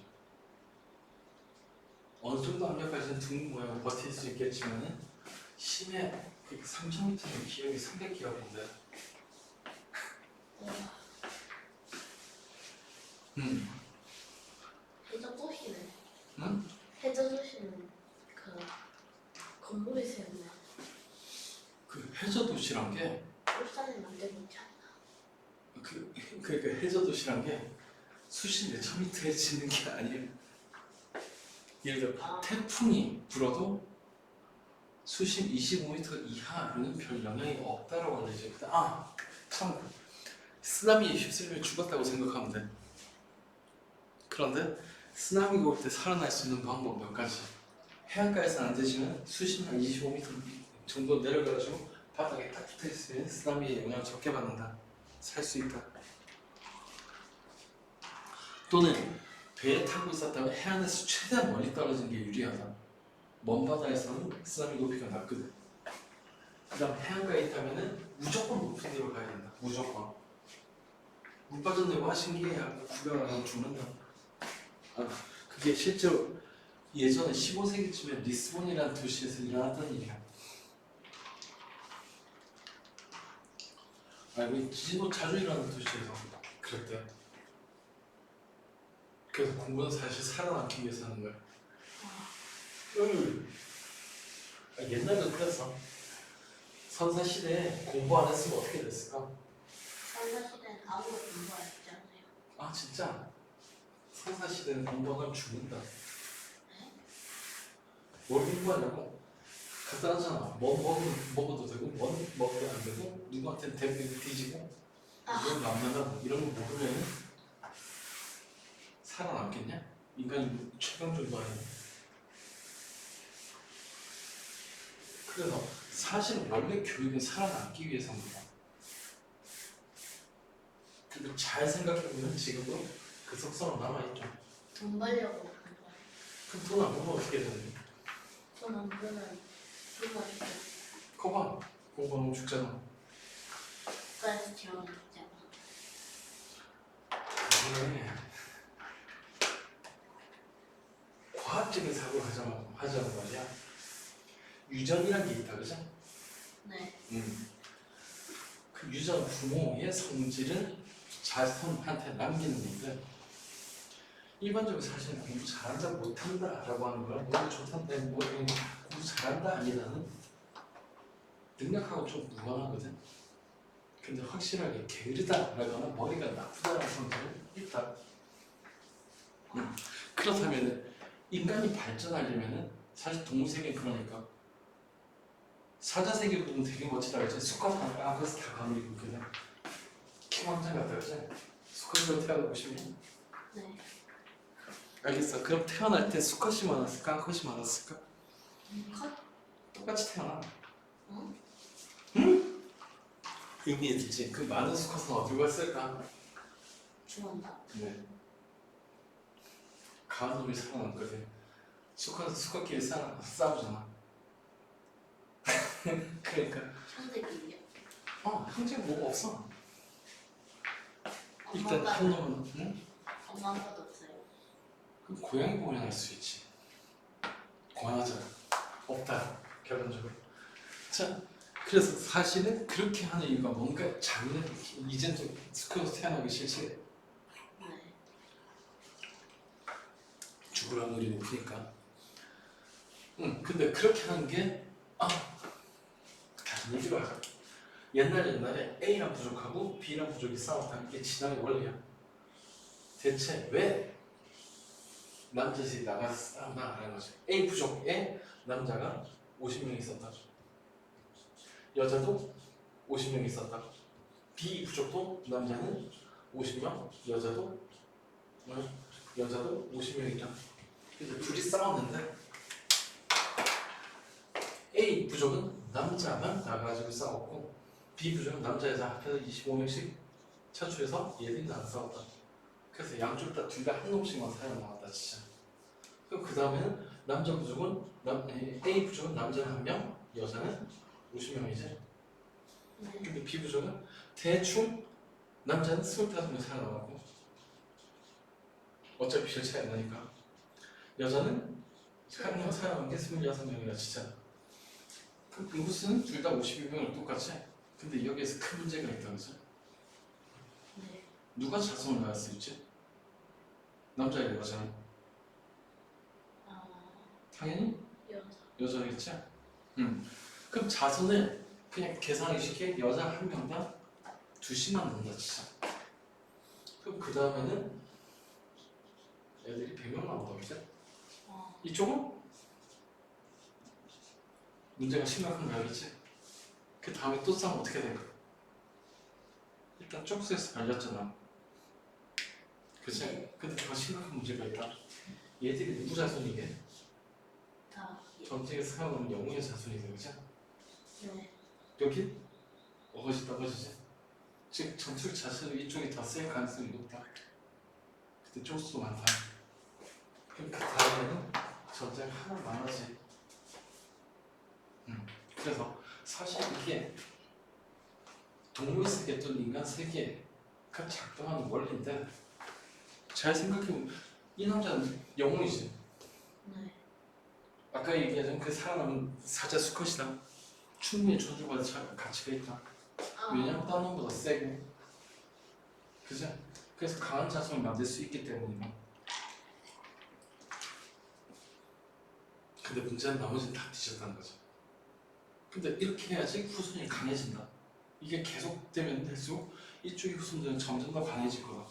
어느 정도 압력까지는 둥근 모양을 버틸 수 있겠지만은 심해 30m는 기압이 300기압인데 해저도시는 응? 해저도시는 그 건물이 세우나 그 해저도시란 게 울산에 만들고 있지 않나? 그러니까 해저도시란 게 수심 몇천 미터에 짓는 게 아니에요. 예를 들어 태풍이 불어도 수심 25m 이하로는 별 영향이 없다라고 알려져 있거든. 참 쓰나미에 휩쓸리면 죽었다고 생각하면 돼. 그런데 쓰나미가 올 때 살아날 수 있는 방법 몇 가지. 해안가에서는 안 되지만 수심 한 25m 정도 내려가지고 바닥에 딱 붙어 있으면 쓰나미의 영향을 적게 받는다. 살 수 있다. 또는 배에 타고 있었다가 해안에서 최대한 멀리 떨어지는 게 유리하다. 먼 바다에서는 쓰나미 높이가 낮거든. 그 다음 해안가에 있다면 무조건 높은 데로 가야 된다. 무조건. 물 빠졌네요. 신기해. 구경 안 하면 죽는다. 그게 실제로 예전에 15세기쯤에 리스본이라는 도시에서 일어났던 일이야. 우리 지진도 자주 일어나는 도시에서 그랬대. 그래서 공부는 사실 살아남기 위해서 하는 거야. 옛날에도 그랬어. 선사시대에 공부 안 했으면 어떻게 됐을까? 선사시대는 아무것도 공부 안 했지 않나요? 진짜? 선사시대는 공부 안 하면 죽는다. 뭘 공부하냐고? 간단하잖아. 먹어도 되고 먹어도 안 되고 누구한테는 대부분 뒤지고 이런 거 안 만나고 이런 거 모르면 살아남겠냐? 인간이 최강 정도 아니야. 그래서 사실 원래 교육은 살아남기 위해서 한 거야. 근데 잘 생각해보면 지금도 그 속성은 남아있죠. 돈 벌려고 하는 거예요. 그럼 돈 안 벌면 어떻게 되니? 돈안 벌면 굶어 죽고 거봐, 공부하면 죽잖아. 국가에서 지원을 받잖아. 그래. 과학적인 사고를 하자는 말이야. 유전이라는 게 있다, 그죠? 네. 그 유전 부모의 성질을 자손한테 남기는 건데 일반적으로 사실 공부 잘한다 못한다 라고 하는 거랑 공부 좋단다 뭐 공부 잘한다 아니다는 능력하고 좀 무관하거든. 근데 확실하게 게으르다 라거나 머리가 나쁘다라는 성질은 있다. 그렇다면 인간이 발전하려면 사실 동물세계 그러니까 사자세계 보면 되게 멋지다 그지? 수컷 하나 그래서 다 가물이고 그냥 킹왕짱 같다 그지? 수컷으로 태어나고 싶니? 네. 알겠어. 그럼 태어날 때 수컷이 많았을까? 암컷이 많았을까? 컷? 똑같이 태어나. 응? 응? 의미있지. 그 많은 수컷은 어디로 갔을까? 죽었나? 네. 강한 놈이 살아남거든. 수컷은 수컷끼리 싸우잖아. 그러니까 상대끼리요? 형제 뭐가 없어. 일단 엄마 한 놈은 응? 엄마 아빠도 없어요. 그럼 고양이 보면 알 수 있지. 권하자. 없다. 결론적으로. 자, 그래서 사실은 그렇게 하는 이유가 뭔가 자기는 이젠 좀 수컷으로 태어나기 싫지. 네. 죽을 확률이 높으니까. 근데 그렇게 하는 게 다른 얘기로 하자. 옛날에 A랑 부족하고 B랑 부족이 싸웠다. 이게 진화의 원리야. 대체 왜 남자들이 나가서 싸우나라는 거지. A 부족에 남자가 50명 있었다. 여자도 50명 있었다. B 부족도 남자는 50명, 여자도 50명이다. 그래서 둘이 싸웠는데 A 부족은 남자만 나가지고 싸웠고 B 부족은 남자 여자 합해서 25명씩 차출해서 얘들이 나가 싸웠다. 그래서 양쪽 다 둘 다 한 놈씩만 살아남았다 진짜. 그럼 그 다음에는 남자 부족은 A 부족은 남자는 한 명, 여자는 50명이지. 네. 근데 B 부족은 대충 남자는 25명 살아남았고 어차피 별 차이 안 나니까 여자는 한 명 살아남은 게 26명이라 진짜. 그럼 인구수는 둘 다 52명을 똑같이. 근데 여기에서 큰 문제가 있다 그죠? 네. 누가 자손을 낳을 수 있지? 남자야 여자는? 당연히 여자. 여자겠지? 그럼 자손을 그냥 계산하기 쉽게 여자 한 명당 2씩만 낳는다 진짜. 그럼 그 다음에는 애들이 100명 나온다 그지? 이쪽은 문제가 심각한 거 알겠지? 그 다음에 또 싸우면 어떻게 될까? 일단 쪽수에서 발렸잖아. 그치? 네. 근데 더 심각한 문제가 있다. 얘들이 누구 자손이게? 다. 전쟁에 사용하는 영웅의 자손이게 그치? 네. 여기 어거지 떠거지지. 즉 전투력 자체도 이쪽이 더 쓸 가능성이 높다. 근데 쪽수도 많다. 그럼 그 다음에는 전쟁 하나 많아지. 그래서 사실 이게 동물 세계 또는 인간 세계가 작동하는 원리인데 잘 생각해보면 이 남자는 영웅이지. 네. 아까 얘기하던 그 살아남은 사자 수컷이다. 충분히 존중받을 가치가 있다. 왜냐면 다른 놈보다 세고 그죠? 그래서 강한 자손을 만들 수 있기 때문이다. 근데 문제는 나머지는 다 뒤졌다는 거죠. 근데 이렇게 해야지 후손이 강해진다. 이게 계속되면 될수록 이쪽의 후손들은 점점 더 강해질 거다.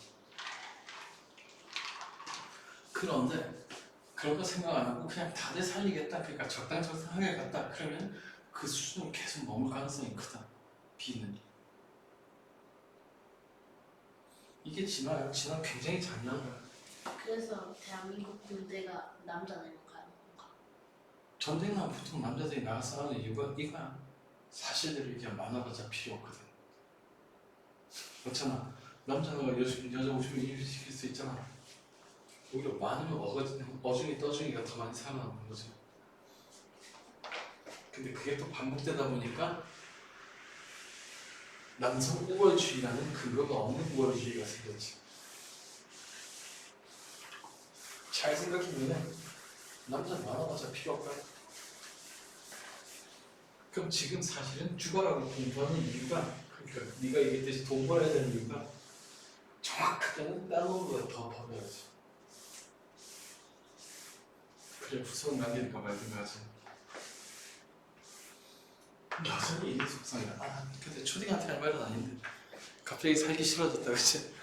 그런데 그런 거 생각 안 하고 그냥 다들 살리겠다. 그러니까 적당하게 갔다. 그러면 그 수준으로 계속 머물 가능성이 크다. B는. 이게 진화야. 진화 굉장히 잔인한 거야. 그래서 대한민국 군대가 남자들만 가는 건가? 전쟁 나면 보통 남자들이 나가 싸우는 이유가 이거야. 사실대로 얘기하면 만화가자 필요 없거든. 그렇잖아. 남자가 여자 오시면 일시킬 수 있잖아. 오히려 많으면 어중이 떠중이가 더 많이 살아남는 거지. 근데 그게 또 반복되다 보니까 남성 우월주의라는 근거가 없는 우월주의가 생겼지. 잘 생각해보면 남자는 많아봤자 필요 없다. 그럼 지금 사실은 죽어라고 공부하는 이유가, 그러니까 네가 얘기했듯이 돈 벌어야 되는 이유가 정확하게는 다른 것보다 더 벌어야지. 그래 구성 관계니까 말든 하지. 여전히 이게 속상이야. 아 근데 초딩한테 할 말은 아닌데 갑자기 살기 싫어졌다 그치?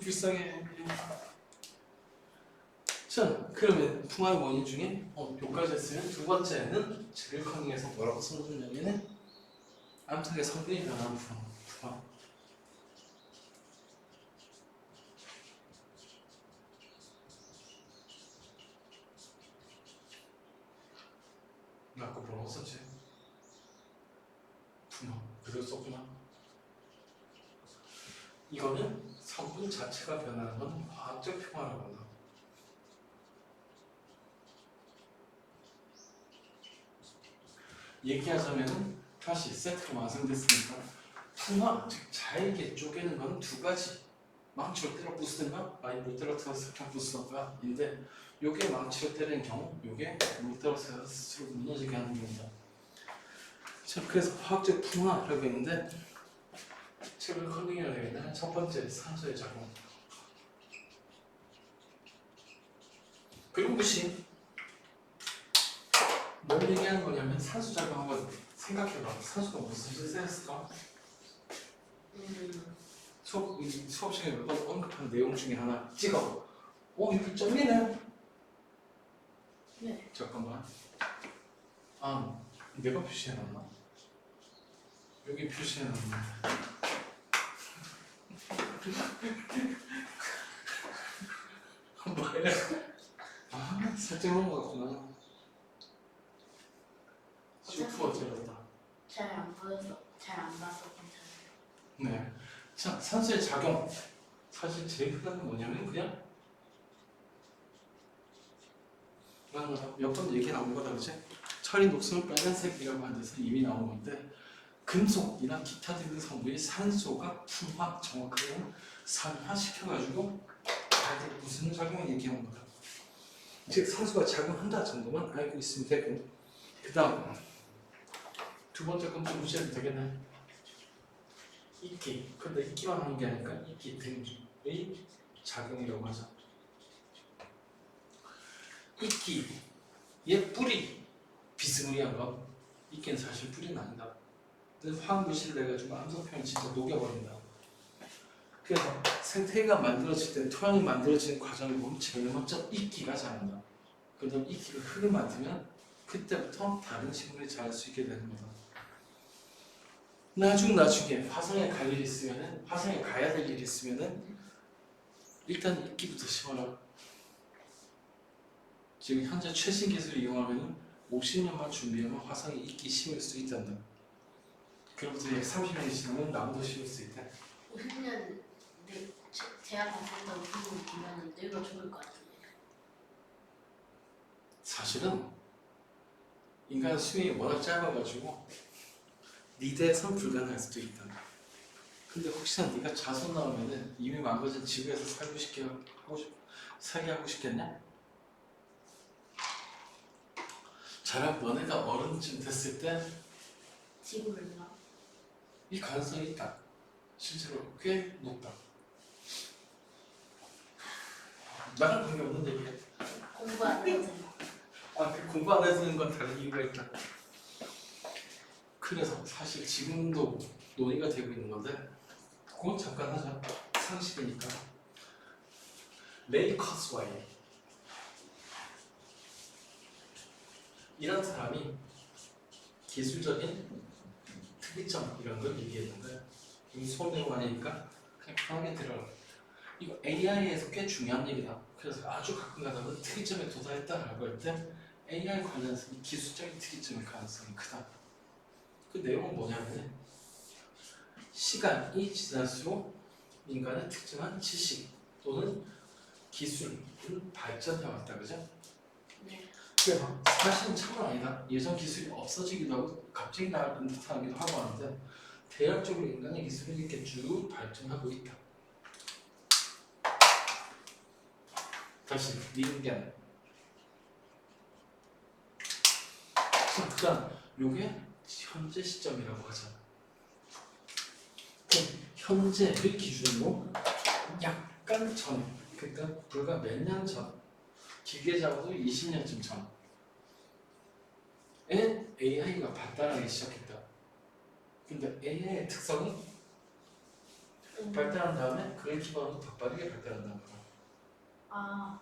불쌍해. 자 그러면 풍화의 원인 중에 요까지 했으면 두 번째는 제일 커닝에서 뭐라고 써주냐면은 암석의 성분이 변하는 풍화. 아까 뭐라고 썼지? 풍화 그대로 썼구나. 이거는 성분 자체가 변하는 건 화학적 평화라고 한다. 얘기하자면은 다시 세트가 완성됐으니까 풍화, 즉 잘게 쪼개는 건 두 가지. 망치로 때려 부수든가 아니 물 때려서 설탕 부수든가 인데 요게 망치로 때리는 경우 요게 물 때려서 스스로 무너지게 하는 경우다. 자 그래서 화학적 풍화라고 했는데 책을 컨닝이라고 되겠네. 첫 번째 산소의 작용. 그리고 무시. 뭘 얘기하는 거냐면 산소 작용 한번 생각해봐. 산소가 무슨 짓을 했을까? 수업 시간에 몇 번 언급한 내용 중에 하나 찍어. 이거 점이네. 네. 잠깐만. 아 내가 표시해놨나? 여기 표시해놨는데. 뭐야? 아 살짝 놓은 것 같구나. 슈프 어쩌렸다. 잘 안 보여서 잘 안 봐서 괜찮아요. 네. 자 산소의 작용. 사실 제일 흔한 건 뭐냐면 그냥 몇 번 얘기 나온 거다 그치? 철이 녹슬 빨간색이라고 하는 데서 이미 나온 건데 금속이나 기타 등등 성분이 산소가 풍화, 정확하게는 산화시켜가지고 다들 무슨 작용을 얘기하는 거다. 즉 산소가 작용한다 정도만 알고 있으면 되고 그 다음 두 번째 건 좀 무시해도 되겠네. 이끼. 근데 이끼만 하는 게 아니라 이끼 등의 작용이라고 하죠. 이끼의 뿌리 비스무리한 건 이끼는 사실 뿌리는 아니다. 근데 화학 물질을 내가지고 암석평을 진짜 녹여버린다. 그래서 생태계가 만들어질 때 토양이 만들어지는 과정을 보면 제일 먼저 이끼가 자란다. 그다음 이끼가 흙을 만들면 그때부터 다른 식물이 자랄 수 있게 되는 거다. 나중에 화성에 갈 일이 있으면은 화성에 가야 될 일이 있으면은 일단 이끼부터 심어라. 지금 현재 최신 기술을 이용하면 50년만 준비하면 화성에 이끼 심을 수 있단다. 그로부터 약 30년이 지나면 나무도 심을 수 있다. 50년 대학 갔을 때 50년 뒤면 늙어 죽을 것 같은데. 사실은 인간 수명이 워낙 짧아가지고 니대에선 불가능할 수도 있다. 근데 혹시나 네가 자손 나오면은 이미 망가진 지구에서 살게 하고 싶겠냐? 자라 너네가 어른쯤 됐을 때 지구를 나. 이 가능성이 있다. 실제로 꽤 높다. 나랑 관계없는 얘기야. 공부 안 해도 돼요. 그 공부 안 해주는 건 다른 이유가 있다. 그래서 사실 지금도 논의가 되고 있는 건데 그건 잠깐 하자. 상식이니까. 레이 커스와이 이런 사람이 기술적인 특이점 이런 걸 얘기했는데 이 수업 내용 아니니까 그냥 편하게 들어라. 이거 AI에서 꽤 중요한 얘기다. 그래서 아주 가끔 가다가 특이점에 도달했다라고 할 때 AI 관련해서 이 기술적인 특이점일 가능성이 크다. 그 내용은 뭐냐면 시간이 지날수록 인간의 특정한 지식 또는 기술은 발전해왔다, 그죠? 네. 그래서 사실은 참은 아니다. 예전 기술이 없어지기도 하고 갑자기 나타나기도 하고 하는데 대략적으로 인간의 기술은 이렇게 쭉 발전하고 있다. 다시 민견. 그다음 요게 현재 시점이라고 하잖아. 그럼 현재를 기준으로 약간 전, 그러니까 불과 몇 년 전, 길게 잡아도 20년쯤 전에 AI가 발달하기 시작했다. 근데 AI의 특성은 발달한 다음에 그걸 기반으로 더 빠르게 발달한다는 거야. 아,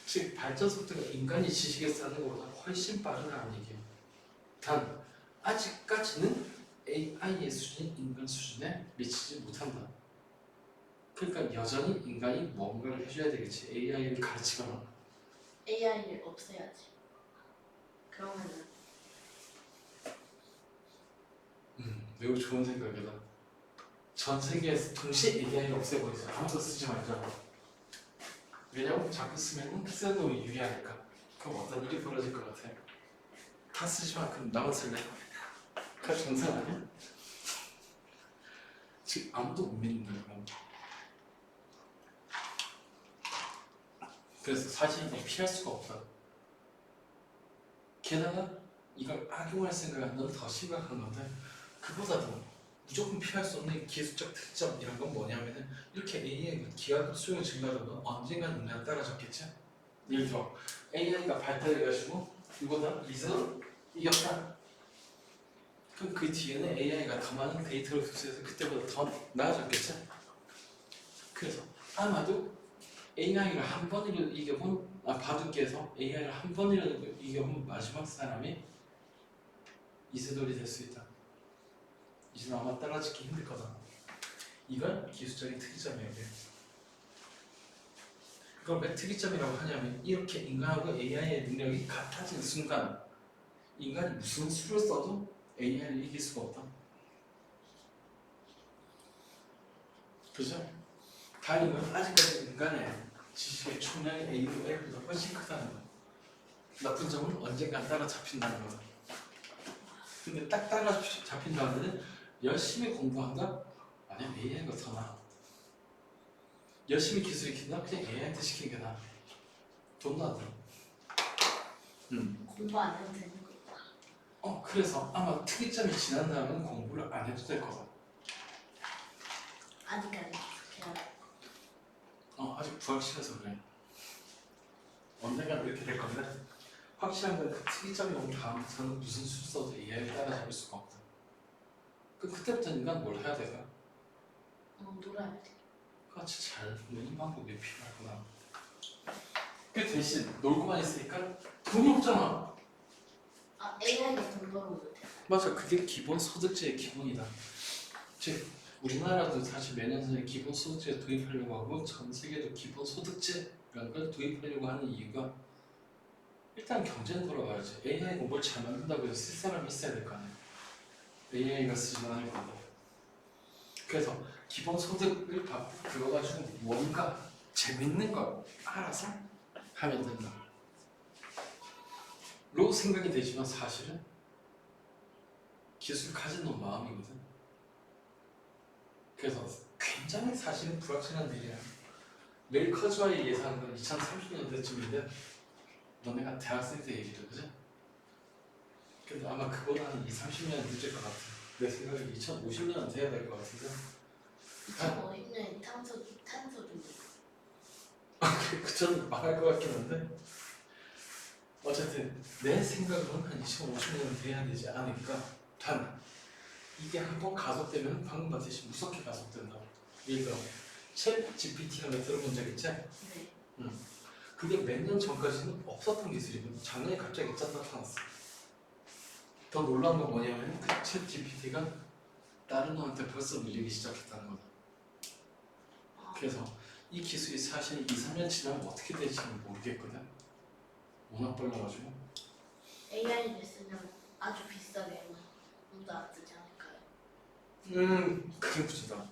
즉 발전 속도가 인간이 지식에 쌓는 것보다 훨씬 빠르다는 얘기예요. 단 아직까지는 AI의 수준이 인간 수준에 미치지 못한다. 그러니까 여전히 인간이 뭔가를 해줘야 되겠지. AI를 가르치거나. AI를 없애야지. 그러면은 매우 좋은 생각이다. 전 세계에서 동시에 AI를 없애버리자. 아무도 쓰지 말자. 왜냐면 자꾸 쓰면 쓰는 놈이 유리하니까. 그럼 어떤 일이 벌어질 것 같아. 다 쓰지 마. 그럼 나만 쓸래? 그게 정상 아니야? 지금 아무도 못 믿는 거야. 그래서 사실 이거 피할 수가 없다. 게다가 이걸 악용할 생각은 넌 더 심각한 건데 그보다도 무조건 피할 수 없는 기술적 특점 이런 건 뭐냐면은 이렇게 AI가 기하급 수용이 증가하면 언젠간 인간 따라잡겠지? 예를 들어 AI가 발달해가지고 이거보다 이승을 이겼다. 그럼 그 뒤에는 AI가 더 많은 데이터를 흡수해서 그때보다 더 나아졌겠지? 그래서 아마도 AI를 한 번이라도 이겨본 바둑계에서 AI를 한 번이라도 이겨본 마지막 사람이 이세돌이 될 수 있다. 이제는 아마 따라잡기 힘들 거다. 이건 기술적인 특이점이에요. 그걸 왜 특이점이라고 하냐면 이렇게 인간하고 AI의 능력이 같아진 순간 인간이 무슨 수를 써도 AI를 이길 수가 없다. 그죠? 다행인 건 아직까지 인간의 지식의 총량이 AI보다 훨씬 크다는 거야. 나쁜 점은 언젠간 따라잡힌다는 거다. 근데 딱 따라잡힌 다음에는 열심히 공부한다? 아니면 AI가 더 나아. 열심히 기술 익힌다? 그냥 AI한테 시키는 게 나아. 돈도 안 들어. 공부 안 해도 되는 거다. 그래서 아마 특이점이 지난 다음은 공부를 안 해도 될 거다. 아직까지 그냥 아직 불확실해서 그래. 언젠간 이렇게 될 겁니다. 확실한 건 그 특이점이 온 다음부터는 무슨 수를 써도 AI를 따라잡을 수가 없다. 그때부터 인간 뭘 해야 될까? 놀아야 돼. 같이 잘 노는 방법이 필요하구나. 그 대신 놀고만 있으니까 돈이 없잖아. AI가 돈 벌어오면 돼. 맞아, 그게 기본 소득제의 기본이다. 즉 우리나라도 사실 몇 년 전에 기본 소득제 도입하려고 하고 전 세계도 기본 소득제라는 걸 도입하려고 하는 이유가 일단 경제는 돌아가야지. AI가 뭘 잘 만든다고 해서 쓸 사람이 있어야 될 거 아니야. AI가 쓰지만 할 거고. 그래서 기본 소득을 받고 그거 가지고 뭔가 재밌는 거 알아서 하면 된다. 로 생각이 되지만 사실은 기술 가진 놈 마음이거든. 그래서 굉장히 사실은 불확실한 일이야. 멜 커즈와의 예상은 2030년대쯤인데 너네가 대학생 때 얘기죠, 그지? 근데 아마 그보다는 30년 늦을 것 같아. 내 생각에 2050년은 돼야 될 것 같은데 2050년에 탄소 중립. 그전 말할 것 같긴 한데 어쨌든 내 생각으로는 한 2050년은 돼야 되지 않을까. 단 이게 한번 가속되면 방금 봤듯이 무섭게 가속된다. 예를 들어 챗 GPT라는 거 들어본 적 있지? 네. 그게 몇 년 전까지는 없었던 기술이거든. 작년에 갑자기 짠 나타났어. 더 놀라운 건 뭐냐면 그 챗 GPT가 다른 놈한테 벌써 밀리기 시작했다는 거다. 그래서 이 기술이 사실 2, 3년 지나면 어떻게 될지는 모르겠거든. 워낙 빨라가지고. AI를 쓰면 아주 비싸게 아무도 안 쓰지 않을까요? 그게 문제다.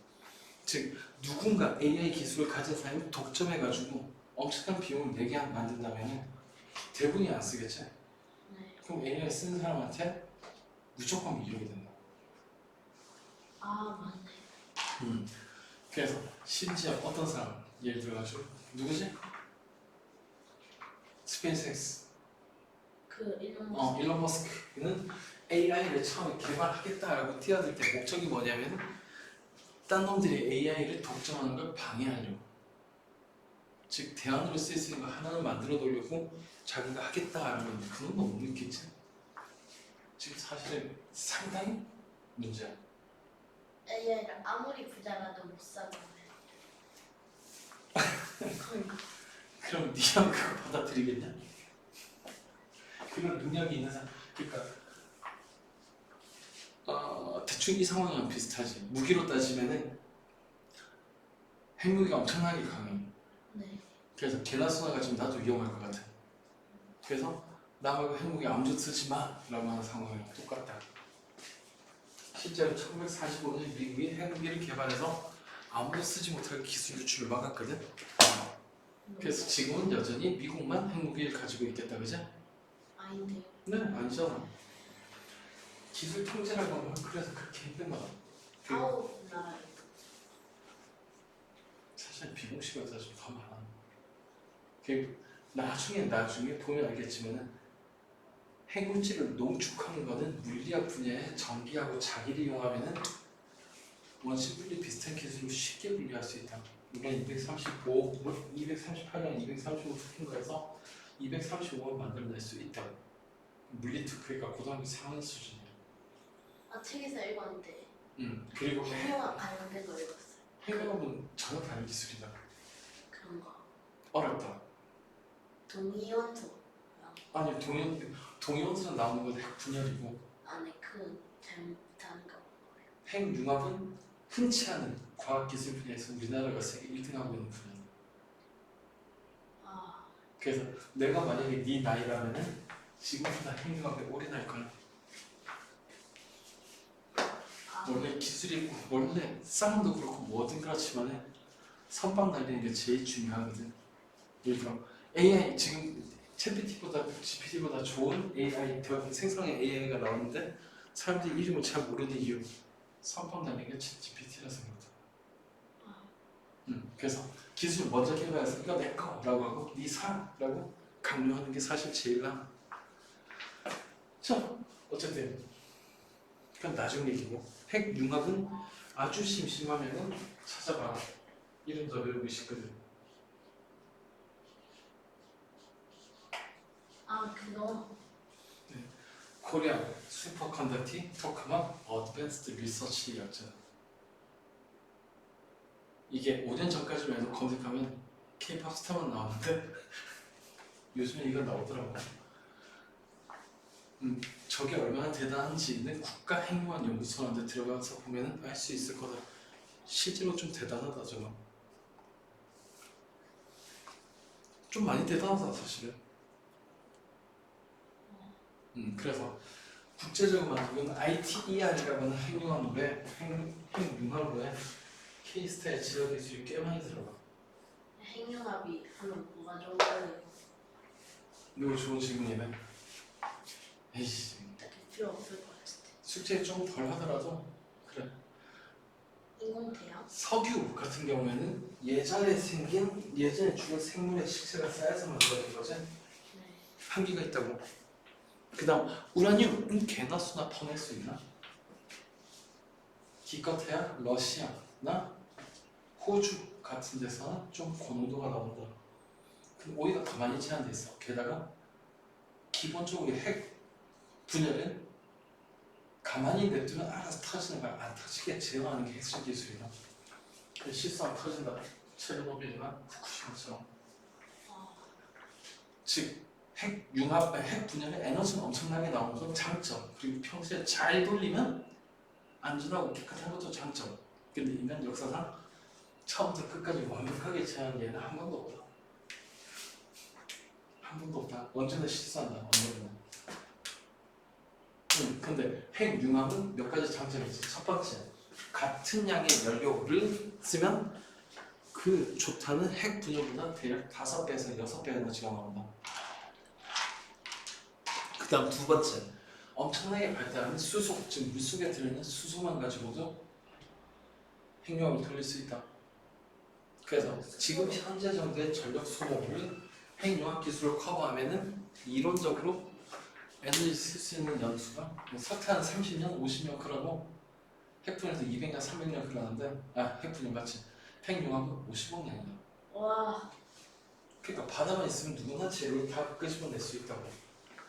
즉 누군가 AI 기술을 가진 사람이 독점해가지고 엄청난 비용을 내게 만든다면 대부분이 안 쓰겠지? 네. 그럼 AI 쓰는 사람한테 무조건 이익이 된다. 아 맞네. 그래서 심지어 어떤 사람 예를 들어가지고 누구지? 스페이스X 그 일론 일론 머스크는 AI를 처음에 개발하겠다라고 뛰어들 때 목적이 뭐냐면 딴 놈들이 AI를 독점하는 걸 방해하려고, 즉 대안으로 쓸 수 있는 거 하나를 만들어 놓으려고 자기가 하겠다라는 그런 거 못 느끼지? 지금 사실은 상당히 문제야. AI를 아무리 부자라도 못 사잖아요. 그럼 네가 그거 받아들이겠냐? 그런 능력이 있는 사람, 그러니까 대충 이 상황이랑 비슷하지. 무기로 따지면은 핵무기가 엄청나게 강해. 네. 그래서 개나 소나가 지금 나도 위험할 것 같아. 그래서 나 말고 핵무기 아무도 쓰지 마라고 하는 상황이랑 똑같다. 실제로 1945년 미국이 핵무기를 개발해서 아무도 쓰지 못할 기술 유출을 막았거든. 그래서 지금은 여전히 미국만 핵무기를 가지고 있겠다, 그지? 아닌데요. 네, 아니잖아. 기술 통제라고 하면 그래서 그렇게 힘든 거야. 아홉 나라. 사실 비공식으로 따지면 더 많아. 나중에 보면 알겠지만은 핵물질을 농축하는 거는 물리학 분야의 전기하고 자기를 이용하면은 원심 분리 비슷한 기술로 쉽게 분리할 수 있다. 이건 235, 238년 235 특힌 거에서 235만 만들어낼 수 있다. 물리 특허가 고등학교 4학년 수준이야. 아 책에서 읽었는데 그리고 핵융합 관련된 거 읽었어요. 핵융합은 전혀 다른 기술이다. 그런 거. 어렵다. 동위원소. 아니 동위원소는 나오는 건 핵 분열이고 안에 그 잘못한 거. 핵융합은 흔치 않은 과학기술 분야에서 우리나라가 세계 1등하고 있는 분야다. 아 그래서 내가 만약에 네 나이라면은 지금보다 핵융합에 올인할 거야. 원래 기술이 원래 싸움도 그렇고 뭐든 그렇지만은 선방 날리는 게 제일 중요하거든. 예를 들어 AI 지금 GPT보다 좋은 AI 생성의 AI가 나오는데 사람들이 이름을 잘 모르는 이유 선방 날리는 게 GPT라서 그렇다. 그래서 기술 먼저 개발해서 이거 내 거라고 하고 네 사라고 강요하는 게 사실 제일 나아. 자 어쨌든 그건 나중 얘기고 핵융합은 아주 심심하면은 찾아봐. 이름 더 외우기 쉽거든. 아 그거. 코리아 슈퍼컨덕팅 토크마 어드밴스드 리서치 약자. 이게 5년 전까지만 해도 검색하면 K-팝 스타만 나오는데 요즘에 이거 나오더라고. 저게 얼마나 대단한지는 국가핵무한연구소한테 들어가서 보면 알 수 있을 거다. 실제로 좀 대단하다 저거. 좀 많이 대단하다 사실은. 그래서 국제적으로 만든 ITER이라고 하는 핵융합로에 K-스타의 지적 기술이 꽤 많이 들어가. 핵융합이 하면 뭐가 좋은 거예요? 이거 좋은 질문이네. 에이씨. 딱히 필요 없을 것 같은데. 숙제 좀 덜 하더라도 그래. 인공태양? 석유 같은 경우에는 예전에 죽은 생물의 식체가 쌓여서 만들어진 거지. 네. 한계가 있다고. 그다음 우라늄은 개나 소나 퍼낼 수 있나? 기껏해야 러시아나 호주 같은 데서는 좀 고농도가 나온다. 그럼 오히려 더 많이 제한돼 있어. 게다가 기본적으로 핵 분열은 가만히 냅두면 알아서 터지는 거야. 안 터지게 제어하는 게 핵심 기술이다. 실수하면 터진다. 체르노빌이나 후쿠시마처럼. 즉 핵 분열의 에너지는 엄청나게 나오는 건 장점. 그리고 평소에 잘 돌리면 안전하고 깨끗한 것도 장점. 근데 인간 역사상 처음부터 끝까지 완벽하게 제어한 예는 한 번도 없다. 한 번도 없다. 언제나 실수한다. 언제나. 근데 핵융합은 몇 가지 장점이 있어. 첫 번째, 같은 양의 연료를 쓰면 그 좋다는 핵 분열보다 대략 5배에서 6배 에너지가 나온다. 그 다음 두 번째, 엄청나게 발달하는 수소, 즉 물속에 들어있는 수소만 가지고도 핵융합을 돌릴 수 있다. 그래서 지금 현재 정도의 전력 소모를 핵융합 기술을 커버하면은 이론적으로 에너지 쓸 수 있는 연수가 석탄 30년, 50년 그러고 핵분열도 200년, 300년 그러는데 핵분열 맞지? 핵융합은 50억 년이다. 와. 그러니까 바다만 있으면 누구나 재료를 다 끄집어낼 수 있다고.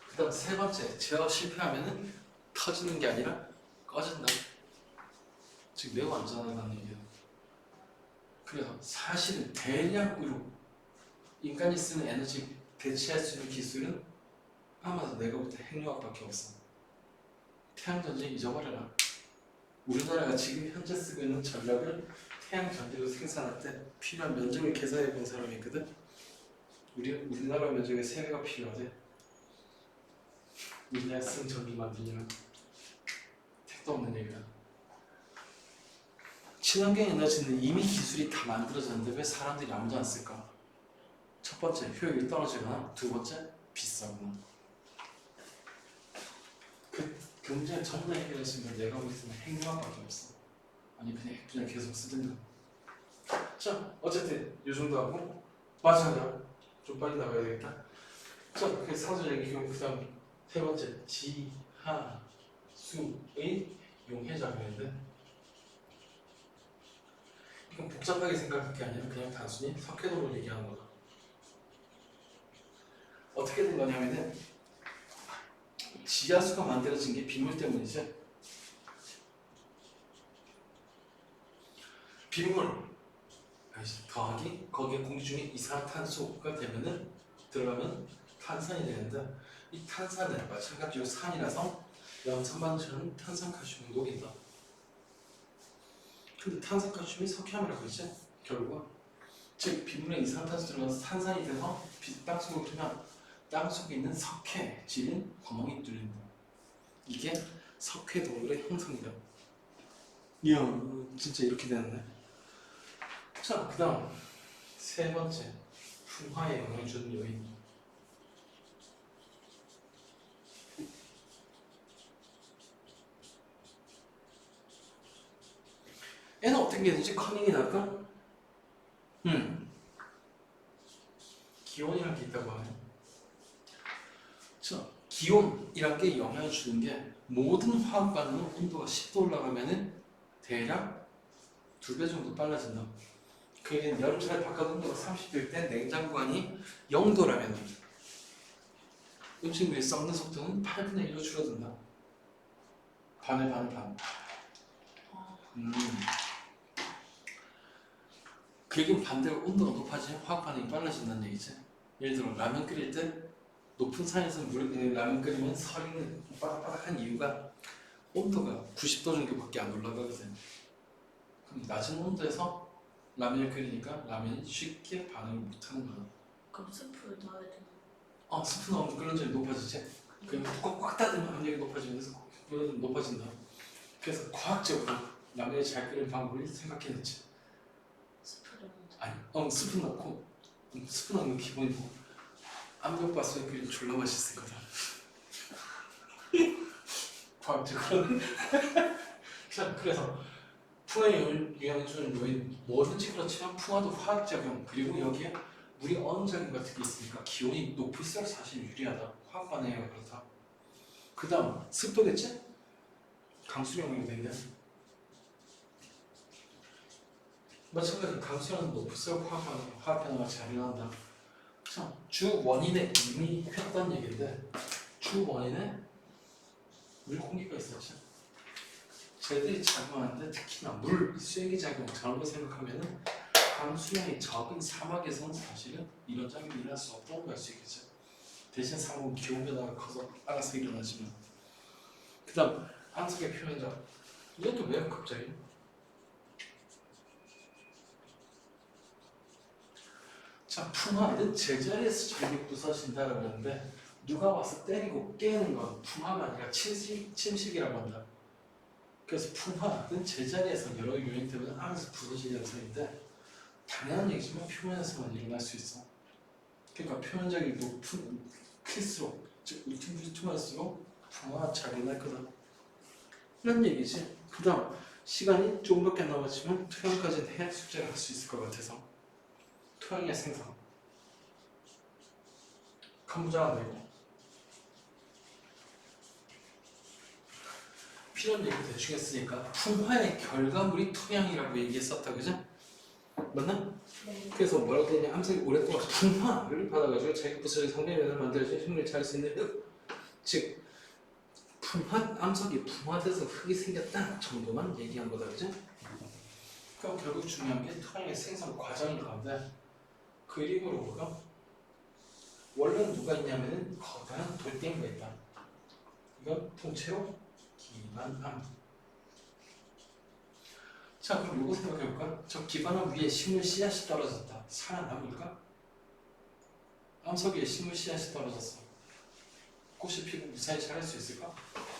그 다음 세 번째, 제어가 실패하면은 터지는 게 아니라 꺼진다. 즉 매우 안전하다는 얘기야. 그래서 사실은 대량으로 인간이 쓰는 에너지 대체할 수 있는 기술은 아마도 내가 볼 때 핵융합밖에 없어. 태양전지 잊어버려라. 우리나라가 지금 현재 쓰고 있는 전력을 태양전지로 생산할 때 필요한 면적을 계산해 본 사람이 있거든. 우리나라 면적의 3배가 필요하대. 우리나라 쓰는 전기 만들려면 택도 없는 얘기야. 친환경 에너지는 이미 기술이 다 만들어졌는데 왜 사람들이 아무도 안 쓸까? 첫 번째, 효율이 떨어지거나 두 번째, 비싸구나. 그 문제를 전부 다 해결할 수 있는 내가 보고 있으면 핵융합밖에 없어. 아니 그냥 핵분열 계속 쓰든가. 자, 어쨌든 이 정도 하고 마지막이야. 좀 빨리 나가야 되겠다. 자, 그 사전얘기 그 다음 세 번째, 지하수의 용해작용인데 이건 복잡하게 생각할 게 아니라 그냥 단순히 석회도를 얘기하는 거다. 어떻게 된 거냐면은 지하수가 만들어진 게 빗물 때문이지. 빗물 더하기 거기에 공기 중에 이산화탄소가 되면은 들어가면 탄산이 되는데 이 탄산은 마찬가지로 산이라서 염산반응처럼 탄산칼슘을 녹인다. 근데 탄산칼슘이 석회암이라고 했지 결국은. 즉 빗물에 이산화탄소 들어가서 탄산이 돼서 땅속으로 두면 땅속에 있는 석회 질인 구멍이 뚫린다. 이게 석회 동굴의 형성이다. 이야 진짜 이렇게 되는데. 자, 그 다음 세 번째, 풍화에 영향을 주는 요인. 얘는 어떻게 되는지 커닝이 날까? 기온이라는 게 있다고 하네. 자, 기온이란 게 영향을 주는 게 모든 화학 반응은 온도가 10도 올라가면은 대략 2배 정도 빨라진다. 그게 여름철에 바깥 온도가 30도일 때 냉장고안이 0도라면 음식물이 썩는 속도는 8분의 1로 줄어든다. 반을 반. 그 얘기는 반대로 온도가 높아지면 화학 반응이 빨라진다는 얘기지. 예를 들어 라면 끓일 때 높은 산에서 라면 끓이면 설이 바닥바닥한 이유가 온도가 90도 정도밖에 안 올라가거든. 그럼 낮은 온도에서 라면을 끓이니까 라면이 쉽게 반응을 못하는 거야. 그럼 스프를 넣어야 되나? 스프 넣으면 끓는 점이 높아지지. 그럼 뚜껑 꽉 닫으면 압력이 높아지면서 끓는 높아진다. 그래서 과학적으로 라면이 잘 끓는 방법을 생각해냈지. 스프를 먼저. 아니, 스프 넣고 스프 넣는 건 기본이고 압력밥솥에 끓이면 졸라 맛있을 거다. 과학적으로. 자, 그래서 풍화에 영향을 주는 요인 뭐든지 그렇지만 풍화도 화학작용 그리고 여기에 물이 어느 작용 같은 게 있으니까 기온이 높을수록 사실 유리하다. 화학 반응이 그렇다. 그 다음 습도겠지? 강수량이 되냐? 마찬가지로 강수량은 높을수록 화학 반응이 잘 일어난다. 자, 주 원인에 이미 했던 얘기인데 주 원인에 물 공기가 있었지. 쟤들이 작용하는데 특히나 물, 쐐기 작용 저런 거 생각하면은 강수량이 적은 사막에서는 사실은 이런 작용이 일어날 수 없다고 할 수 있겠죠. 대신 사막은 기온 변화가 커서 알아서 일어나지만. 그 다음 암석의 표현자. 이것도 왜 갑자기? 자, 풍화는 제자리에서 전기 부서진다라고 하는데 누가 와서 때리고 깨는 건 풍화가 아니라 침식이라고 한다. 그래서 풍화는 제자리에서 여러 요인 때문에 알아서 부서지는 현상인데 당연한 얘기지만 표면에서만 일어날 수 있어. 그러니까 표면적이 높은 클수록 즉 울퉁불퉁할수록 풍화가 잘 일어날 거다. 이런 얘기지. 그 다음 시간이 조금밖에 안 남았지만 토양까지는 해야 숙제를 할 수 있을 것 같아서 토양의 생성 컴부자가 되고 필요한 얘기 대충 했으니까 풍화의 결과물이 토양이라고 얘기했었다 그죠? 맞나? 네. 그래서 뭐라고 되냐 암석이 오랫동안 풍화를 받아가지고 자기 부서진 상대면을 만들어서 힘을 잘 수 있는 흙 즉 암석이 풍화돼서 흙이 생겼다 정도만 얘기한 거다 그죠? 그럼 결국 중요한 게 토양의 생성 과정인 가운데 그 이름으로 볼까? 원래는 누가 있냐면은 거대한 돌덩이가 있다. 이건 통째로 기반암. 자 그럼 이거 생각해볼까? 저 기반암 위에 식물 씨앗이 떨어졌다. 살아남을까? 암석 위에 식물 씨앗이 떨어졌어. 꽃이 피고 무사히 자랄 수 있을까?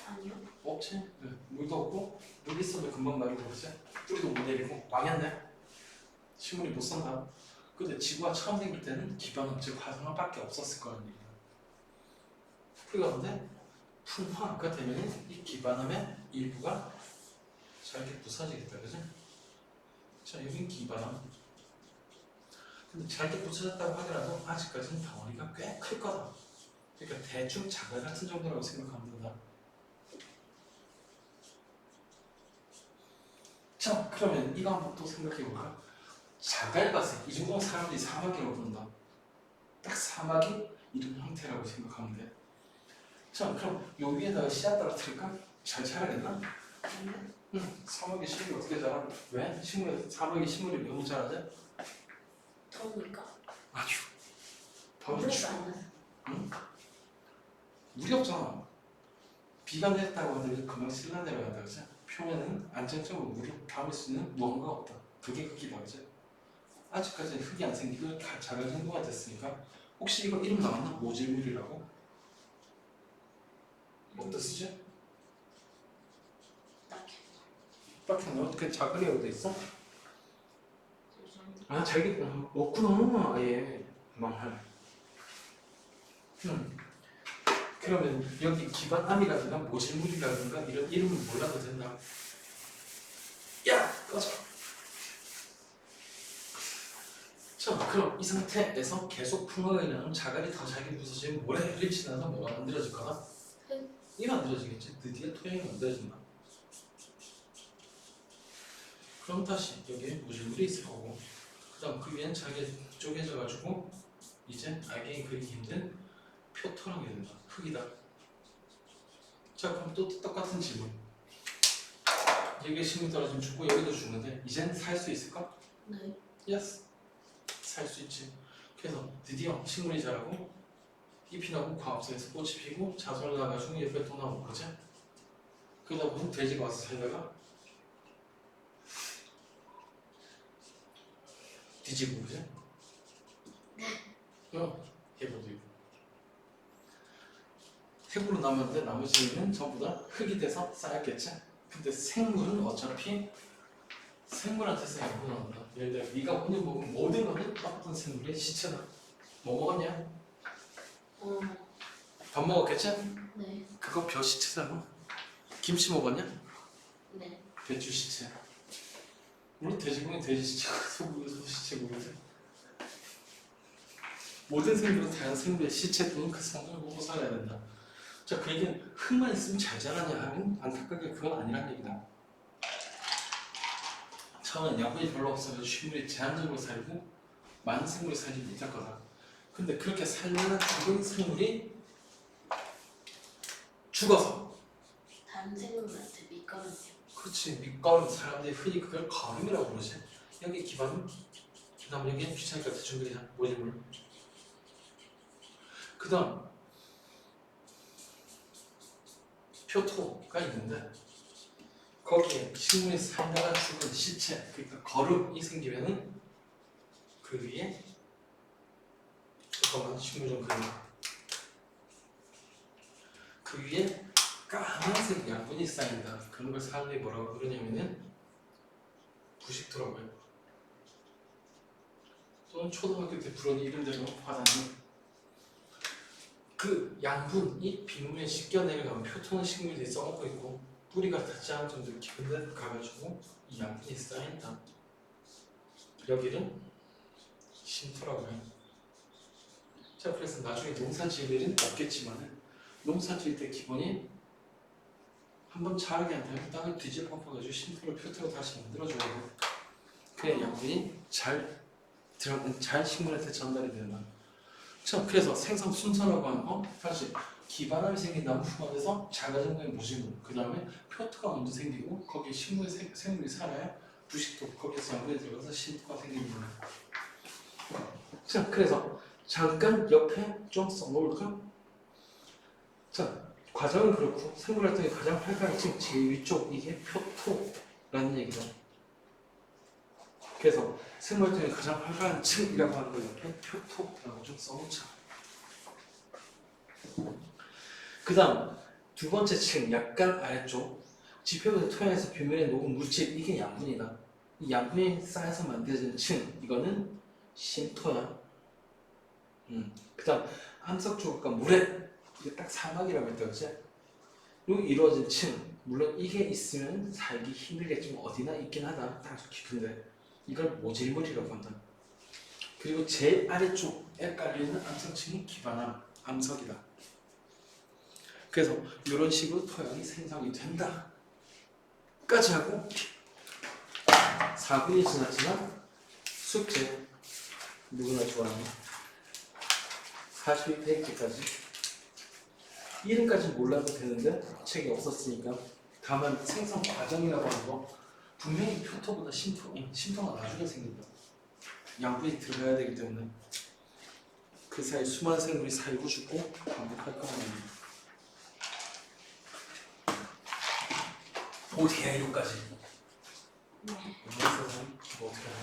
아니요. 없지. 네. 물도 없고 물 있어도 금방 마르고 그렇지. 뿌리도 못 내리고 망했네. 식물이 못 산다. 근데 지구가 처음 생길 때는 기반암 즉 화산화밖에 없었을 거라는 얘기야. 그런데 풍화가 되면 이 기반암의 일부가 잘게 부서지겠다, 그지? 자, 여긴 기반암. 근데 잘게 부서졌다고 하더라도 아직까지는 덩어리가 꽤 클 거다. 그러니까 대충 자갈 같은 정도라고 생각하면 된다. 자, 그러면 이거 한번 또 생각해볼까? 자갈밭에 이 정도면 사람들이 사막이라고 부른다. 딱 사막이 이런 형태라고 생각하면 돼. 자, 그럼 요 위에다가 씨앗 떨어뜨릴까? 잘 자라겠나? 아니요. 응, 사막에 식물이 어떻게 자라? 왜? 사막에 식물이 왜 못 자라지? 더우니까. 아주 더워 물이 추워. 안 나서. 응? 물이 없잖아. 비가 내렸다고 하더니 금방 실라 내려간다, 그지? 표면에는 안정적으로 물이 담을 수 있는 무언가 없다. 그게 흙이다, 그지? 아직까지 흙이 안 생기고 자갈 정도가 됐으니까 혹시 이거 이름 나왔나? 모질물이라고? 어디다 쓰지? 딱히. 딱히 안 나와? 그 자갈이라고 돼 있어? 죄송합니다. 아, 잘게 없구나. 아예 망할. 그러면 여기 기반암이라든가 모질물이라든가 이런 이름을 몰라도 된다. 야! 꺼져! 자, 그럼 이 상태에서 계속 풍화가 일어나면 자갈이 더 잘게 부서지면 모래를 지나서 뭐가 만들어질 거다? 이 만들어지겠지. 드디어 토양이 만들어진다. 그럼 다시 여기에 모질물이 있을 거고 그 다음 그 위엔 잘게 쪼개져 가지고 이제 알갱이 그리기 힘든 표토랑이 된다. 흙이다. 자 그럼 또 똑같은 질문. 여기에 식물 떨어지면 죽고 여기도 죽는데 이젠 살 수 있을까? 네. 예스. 살 수 있지. 그래서 드디어 식물이 자라고 잎이 나고 과업성에서 꽃이 피고 자손을 낳아가지고 옆에 또 나오고 그지? 그러다 보면 돼지가 와서 살다가 뒤지고 그지? 해보도 있고 해부로 남았는데 나머지는 전부 다 흙이 돼서 쌓였겠지? 근데 생물은 어차피 생물한테서 양분 나온다. 예를 들어 네가 오늘 먹은 모든 거는 어떤 생물의 시체다. 뭐 먹었냐? 밥 먹었겠지? 네. 그거 벼 시체잖아. 김치 먹었냐? 네. 배추 시체. 물론 돼지고기 돼지 시체고 소고기 소 시체고 그러지. 모든 생물은 다양한 생물의 시체 또는 그 성을 보고 살아야 된다. 자, 그 얘기는 흙만 있으면 잘 자라냐 하면 안타깝게 그건 아니란 얘기다. 처음엔 양분이 별로 없어서 식물이 제한적으로 살고 많은 생물이 살지 못할 거다. 근데 그렇게 살려는 죽은 생물이 죽어서 다른 생물한테 밑거름이요. 그렇지 밑거름 사람들이 흔히 그걸 거름이라고 부르지. 여기 기반은 그 다음 여기 귀찮으니까 대충 그리자. 모질물. 그 다음 표토가 있는데 거기에 식물이 살다가 죽은 시체 그러니까 거름이 생기면은 그 위에 잠깐만 식물 좀 그려. 그 위에 까만색 양분이 쌓인다. 그런 걸 사람들이 뭐라고 부르냐면은 부식토라고 해요. 또는 초등학교 때 부르는 이름대로 화단이 그 양분이 빗물에 씻겨 내려가면 표토는 식물들이 써먹고 있고 뿌리가 닿지 않은 정도 깊은 데 가가지고 이 양분이 쌓인다. 여기를 쉼터라고 해요. 자, 그래서 나중에 농사 지을 일은 없겠지만 농사 지을 때 기본이 한번 자라게 한다면 땅을 뒤집어 엎어가지고 쉼터를 표토로 다시 만들어줘야 돼요. 그래야 양분이 잘 식물한테 전달이 된다. 자, 그래서 생성 순서라고 하는 거 다시 기반함이 생긴 나무 후반에서 작아진 거의 무지물, 그 다음에 표토가 먼저 생기고 거기에 생물이 살아야 부식도 거기에서 양분이 들어가서 쉼터가 생기는 거예요. 자, 그래서 잠깐 옆에 좀 써놓을까? 자, 과정은 그렇고 생물 활동이 가장 활발한 층 제일 위쪽 이게 표토라는 얘기다. 그래서 생물 활동이 가장 활발한 층이라고 하는 거 옆에 표토라고 좀 써놓자. 그 다음 두 번째 층 약간 아래쪽 지표면 토양에서 표면에 녹은 물질 이게 양분이다. 이 양분이 쌓여서 만들어지는 층 이거는 쉼터야. 그 다음 암석 조각과 물에 이게 딱 사막이라고 했다 그치? 여기 이루어진 층 물론 이게 있으면 살기 힘들겠지만 어디나 있긴 하다. 땅속 깊은데 이걸 모질물이라고 한다. 그리고 제일 아래쪽에 깔려있는 암석층이 기반함 암석이다. 그래서 이런 식으로 토양이 생성이 된다 까지 하고 4분이 지났지만 숙제 누구나 좋아하는 42페이지까지 이름까지 몰라도 되는데 책이 없었으니까 다만 생성 과정이라고 하는 거 분명히 표토보다 쉼터가 나중에 생긴다. 양분이 들어가야 되기 때문에 그 사이 수많은 생물이 살고 죽고 반복할 거라는 어떻게 해 이거까지? 네. 어떻게 해?